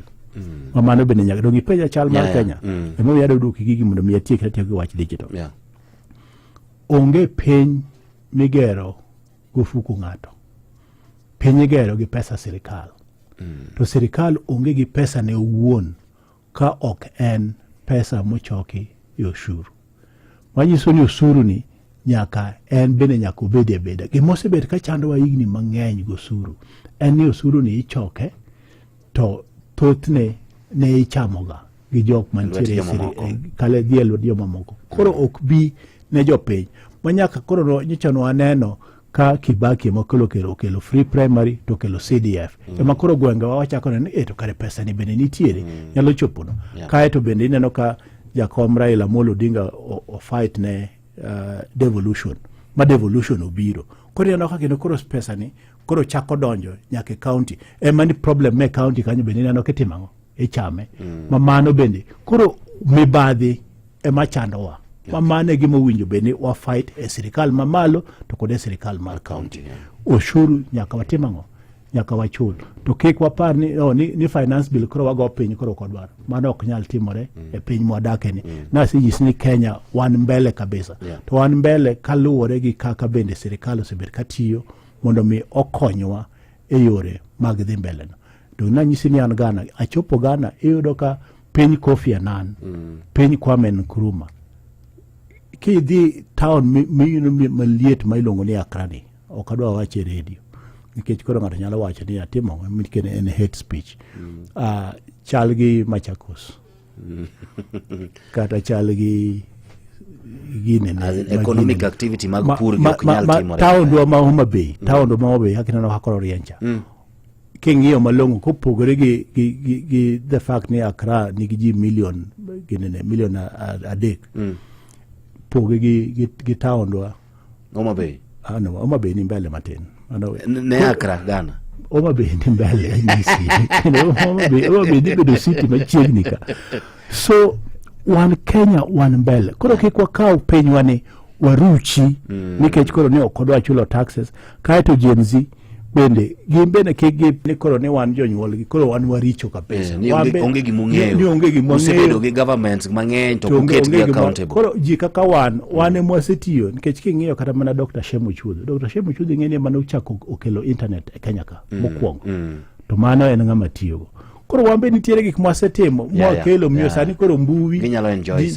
Mamano bende nyaka dongi penja chal mar Kenya. Emo yado duki gigi mondo mi atiek gi wach digital. Onge piny migero gofuku ng'ato. Piny igero gi pesa sirikal. To sirikal onge gi pesa ne owuon ka ok en pesa mochoki e ushuru. Manyiso ni ushuru ni nyaka en bende nyaka obede beda. Gimosebet ka chando wa higni mang'eny gosuru. En ni ushuru ni ichoke to thothne ne ichamoga gi jok mantiere kale dielo joma moko. Koro ok bi ne jopiny. Manyaka koro nyichano aneno ka Kibaki okelo free primary to kelo CDF. Ema koro gwenge wachako ni to kare pesa ni bende nitiere nyalo chopono. Kae to bende ineno ka jakom Raila Amolo Odinga o fight ne devolution. Ma devolution obiro. Koro ineno ka kendo koro pesa ni koro chako donjo nyaka county. Ema ni problem me county kanyo bende ineno kitimango ichame. Mamano bende koro mibadhi ema chandowa. Mamane gimo winjo bende wa fight e sirikal mamalo to kode sirikal mar county. Ushuru nyaka watimango nyaka wachul. To kik wapar ni finance bill koro wago piny koro kodwaro. Mano ok nyal timore e piny mwadake ni. Nasi jisni Kenya wan mbele kabisa. To wan mbele kaluwore gi kaka bende sirikal osebet katiyo mondo mi okonywa e yore mag dhi mbele no. To nanyisi ni an Ghana, achopo Ghana iyudo ka piny Kofi Annan, piny Kwame Nkrumah. Kidhi town maliet ma ilongo ni Accra ni, ok adwa wache radio. Nikech koro ng'ato nyalo wacho ni atimo mikene en hate speech. Chal gi Machakos. Kata chal gi economic activity mag pur yok nyal timore. Town do ma Homa Bay, town do ma Homa Bay hakina no hakoro riencha. King'iyo malongo kopogore gi the fact ni Accra nigi ji million adek. Poge gi town do Homa Bay. No, Homa Bay ni mbele matin. Ne Accra Ghana. Homa Bay ni mbele nisi. Homa Bay ni bedo city machiegni ka. So wan Kenya wan mbele. Koro kikwa kao penywa ni waruchi nikech koro ni okodwa chulo taxes kae to Gen Z bende gimbene kigi ni koro ni wan jonyuol gi koro wan waricho kabisa. Ni onge gi mung'eyo. Usebedo gi government mang'eny to kuket gi accountable. Koro ji kaka wan mwasetiyo nikech king'iyo kata mana Dr. Shemu Chudho. Dr. Shemu Chudho ng'eni mano uchako okelo internet e Kenya ka mokwongo. To mano en ng'ama tiyogo. Koro wambe nitiere gik mwasetimo mwakelo miyo sani koro mbui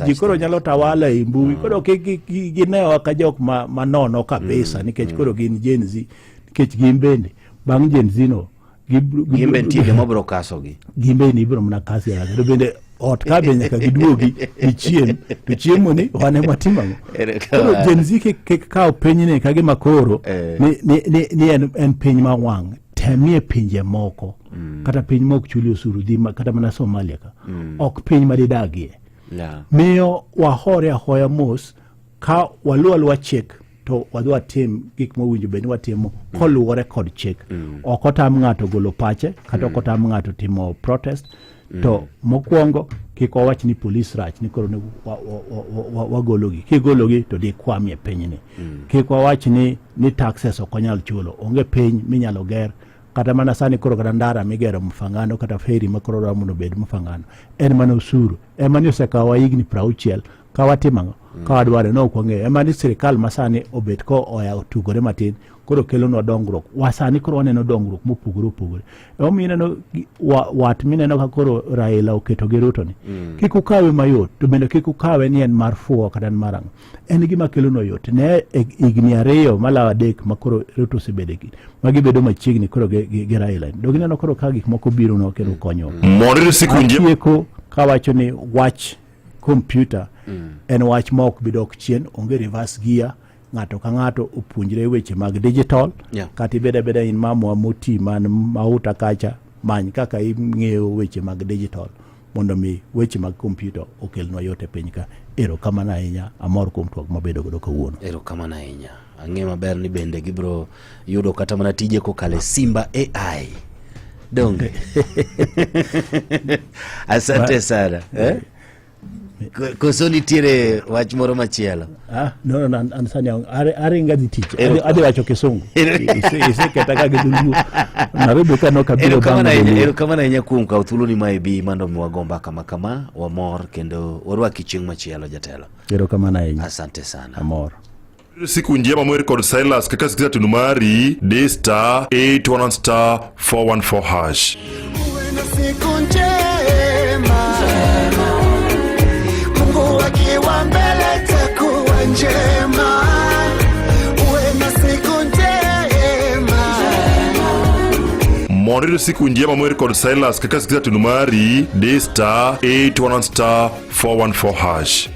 ji koro nyalo tawala e mbui. Koro ginewa ka jok manono kabisa nikech koro gin Gen Z. Nikech gimbende bang' Gen Z no gimbe ntiere mabro kasogi. Gimbe ni ibro mna kasi ya to bende ot ka be nyaka giduogi chiem to chiemo ni wane matimango. Koro Gen Z kao piny ni ka gima koro ni en piny ma wang' temie pinje moko kata piny mok chuli usuru di kata mana Somalia ka ok piny madidagie. Miyo wahore ahoya mos ka waluwa chek to wadwa tim gik mowinjo bende watimo koluwore kod chik. Ok otam ng'ato golo pache kata ok otam ng'ato timo protest. To mokwongo kik wawach ni police rach ni koro ne wagologi. Kigologi to di kwamie pinyni. Kik wawach ni taxes ok onyal chulo. Onge piny minyalo ger. Kata mana sani koro kata ndara migero Mfangano kata feri makoro ramuno bed Mfangano. En mana usuru. Emani osekawa higni 60 ka watimango. Ka wadware no kwang'e. Emani sirikal masani obet ko oya otugore matin. Koro kelo no dongruok. Wasani koro waneno dongruok mopogore. Omi ineno wat mineno ka koro Raila oketo gi Ruto ni. Kiku kawe mayot. To bende kiku kawe ni en mar fuo kata en marang. En gima kelo no yot. Ne igni ariyo malawa dek makoro Ruto sebedeki. Magi bedo machiegni koro gi Raila. Dogineno koro ka gik moko biro no kelo konyo. Monere sikunje. Akieko kawacho ni wach computer en wach ma ok bidok chien. Onge reverse gear. Ng'ato ka ng'ato opuonjre weche mag digital. Kati beda in mamwa moti man mauta kacha many kaka ing'eyo weche mag digital mondo mi weche mag computer okelnwa yote piny ka. Ero kamano ahinya amor kuom twak mabedo godo kawuono. Ero kamano ahinya. Ang'e maber ni bende gibro yudo kata mana tije kokale Simba AI. Donge. Asante sana. Koso nitiere wach moro machielo. No, ansani are ngadi tich. Ade wacho kisungu. Ise ketaka gidulu. Narubu kano kabiro bango. Ero kama na inya kuum ka uthulu ni maibi mando mwagomba kama wa mor kendo warwaki chieng machielo jatelo. Ero kama na inya. Asante sana. Amor. Siku njema mweri kod Silas kaka sikiza tunumari *811*414#. Siku njema Mungu akiwa mbele takuwa njema. Uwe na siku njema. Mweri siku njema mweri kod Silas kaka sikiza tunumari *811*414#.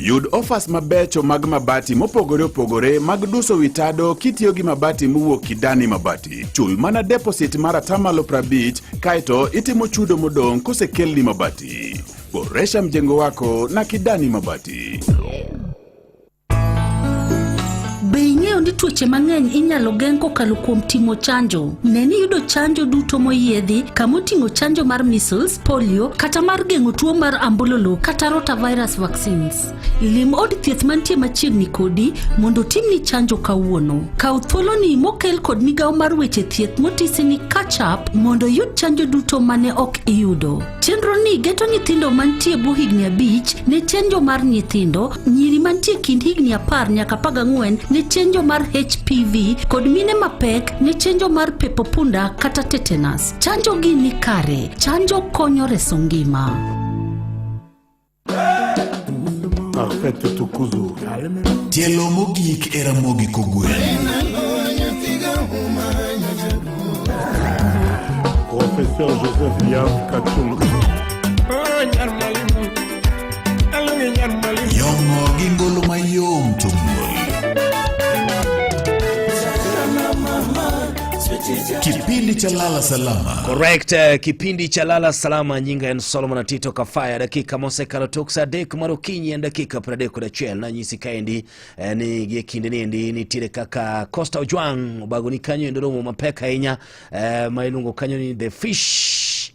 Yud offers mabecho mag mabati mopogore opogore mag duso witado kitiyo gi mabati muwuok Kidani Mabati. Chul mana deposit mara tamalo 50 kaito itimo chudo modong kosekelni mabati. Boresha mjengo wako na Kidani Mabati. Be ing'eyo ni tuoche mang'eny inyalo geng' kokalo kuom timo chanjo? Neni yudo chanjo duto moyiedhi kama oting'o chanjo mar measles, polio kata mar geng'o tuo mar ambulolo kata rotavirus vaccines. Lim od thieth mantie machiegni kodi mondo timni chanjo kawuono. Kaw thuoloni mokel kod migawo mar weche thieth motisi ni catch up mondo yud chanjo duto mane ok iyudo. Chenro ni geto nyithindo mantie bwo higni 5 ne chanjo mar nyithindo, nyiri mantie kind higni 10 nyaka 14 ne chanjo mar HPV kod mine mapek ne chanjo mar pepo punda kata tetanus. Chanjo gi ni kare. Chanjo konyo reso ngima. Perfetto tukuzu. Tielo mogik era mogi kogwen. Professeur Joseph Yav Kachungu. Yongo gingolo mayom tungol. Kipindi cha Lala Salama. Correct. Kipindi cha Lala Salama nyinga en Solomon Atito Kafaya dakika mosekalo toksa dek marokinyi en dakika pradeko da chel na nyisi kaendi ni gie kinde niendi nitire kaka Costa Ojwang obago ni kanyo endoromo mapeka inya mailungo kanyo ni The Fish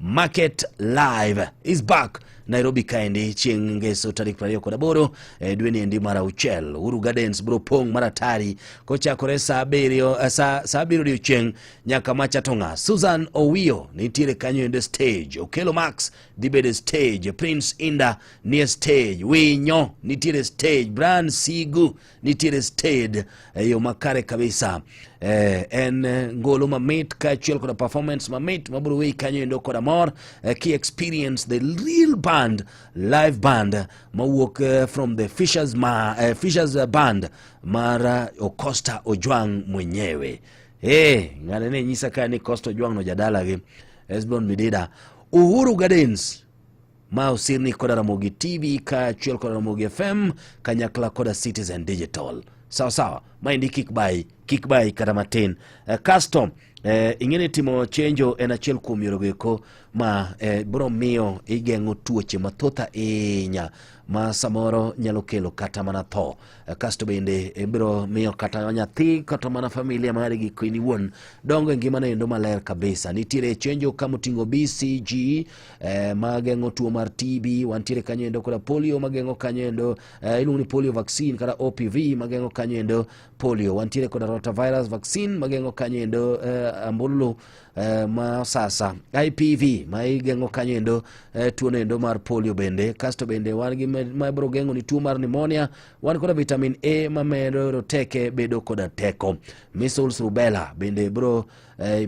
Market Live is back Nairobi kaendi chieng' ngeso tarik 28 dwe ni endi mara uchel Uhuru Gardens bro pong maratari kochakore saa 7 chieng' nyaka macha tonga. Susan Owio nitiere kanyo ende stage, Okelo Max dibede stage, Prince Inda nie stage, Winyo nitiere stage, Brian Sigu nitiere stage, yo makare kabisa. En ngolo mamit ka chiel koda performance mamit maburo wei kanyo endo koda mor ki experience the real band, live band mawuok from the Fishers band mara Costa Ojwang mwenyewe. Ngane ne nyisa ka ni Costa Ojwang no jadala gi Esbon Midida. Uhuru Gardens ma usirni koda Ramogi TV ka chiel koda Ramogi FM kanyakla koda Citizen Digital. Sawa maendi kickby kata matin custom ingene timo chenjo en achiel kuom yorogeko ma bro miyo igeng'o tuoche mathotha inya ma samoro nyalo kelo kata mana tho. Kasto bende bro miyo kata nyathi kata mana familia mari gi kwini won dongo ngima endo maler kabisa. Nitiere chenjo kama oting'o BCG mageng'o tuo mar TB, wantiere kanyo endo koda polio mageng'o kanyo endo iluongo ni polio vaccine kata OPV mageng'o kanyo endo polio, wantiere koda rotavirus vaccine mageng'o kanyo endo ambululu ma sasa IPV ma igeng'o kanyo endo tuo endo mar polio bende. Kasto bende wan gi ma bro geng'o ni tuo mar pneumonia, wan koda vitamin A ma medo roteke bedo koda teko. Measles rubella bende bro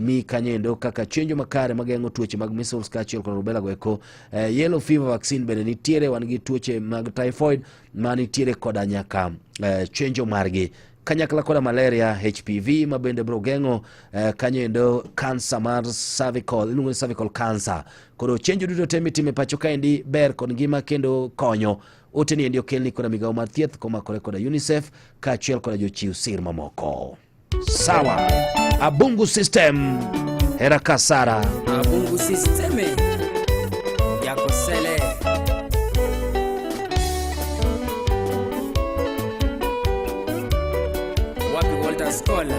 mi kanyo endo kaka chenjo makare mageng'o tuoche mag measles kachiel koda rubella goeko. Yellow fever vaccine bende nitiere, wan gi tuoche mag typhoid ma nitiere koda nyaka chenjo margi kanyakla koda malaria HPV ma bende bro geng'o kanyo endo cancer mar cervical, iluongo ni cervical cancer. Koro chenjo duto te mitime pacho kaendi ber kod ngima kendo konyo. Ote ni endi okelni koda migawo mar thieth komakore koda UNICEF kachiel koda jochiw sir mamoko. Sawa. Abungu System hera kasara. Abungu System yako sele. Wapi Walter Scholar.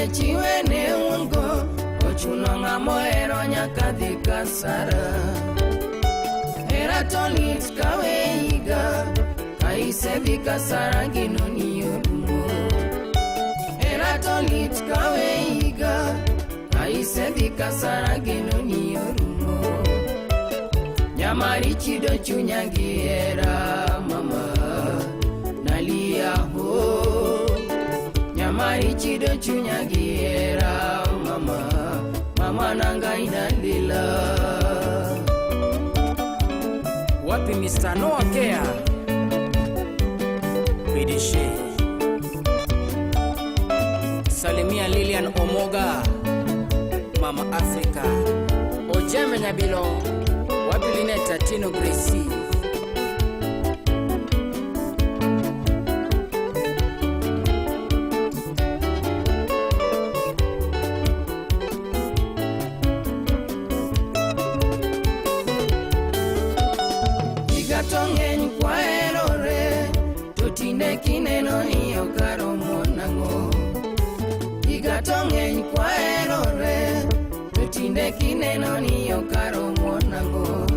Nyasaye chiwe ne ungo, ochuno ng'amo hero nyaka dhi kasara. Hera to lit kawe higa, ka isedhi kasara gino ni orumo. Hera to lit kawe higa, ka isedhi kasara gino ni orumo. Nyamari chido chunya gi hera mama, nalia ho. Nyamari chido chunya gi hera mama, mama nanga inalila. Wapi Mr. Noah Kea Bidishe, Salimia Lilian Omoga, Mama Africa, Ojeme Nyabilo, wapi Lineta Tino Gracie. Tongen kwa erore, tutine kineno ni okaro monango. Iga tongen kwa erore, tutine kineno ni okaro monango.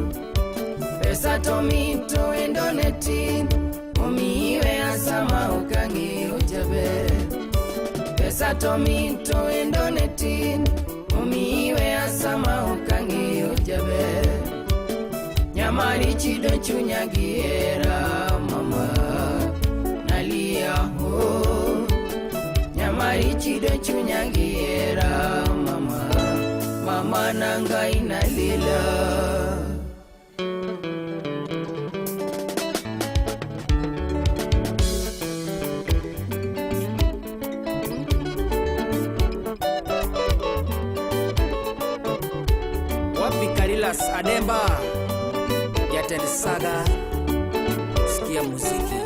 Pesa tomito endoneti, omiwe asama ukangi ujabe. Pesa tomito endoneti, omiwe asama ukangi ujabe. Nyamari chido chunya gi hera mama, nalia ho. Nyamari chido chunya gi hera mama, mama nanga inalila. Wapi Karilas Ademba, Yatel Saga, sikia muziki.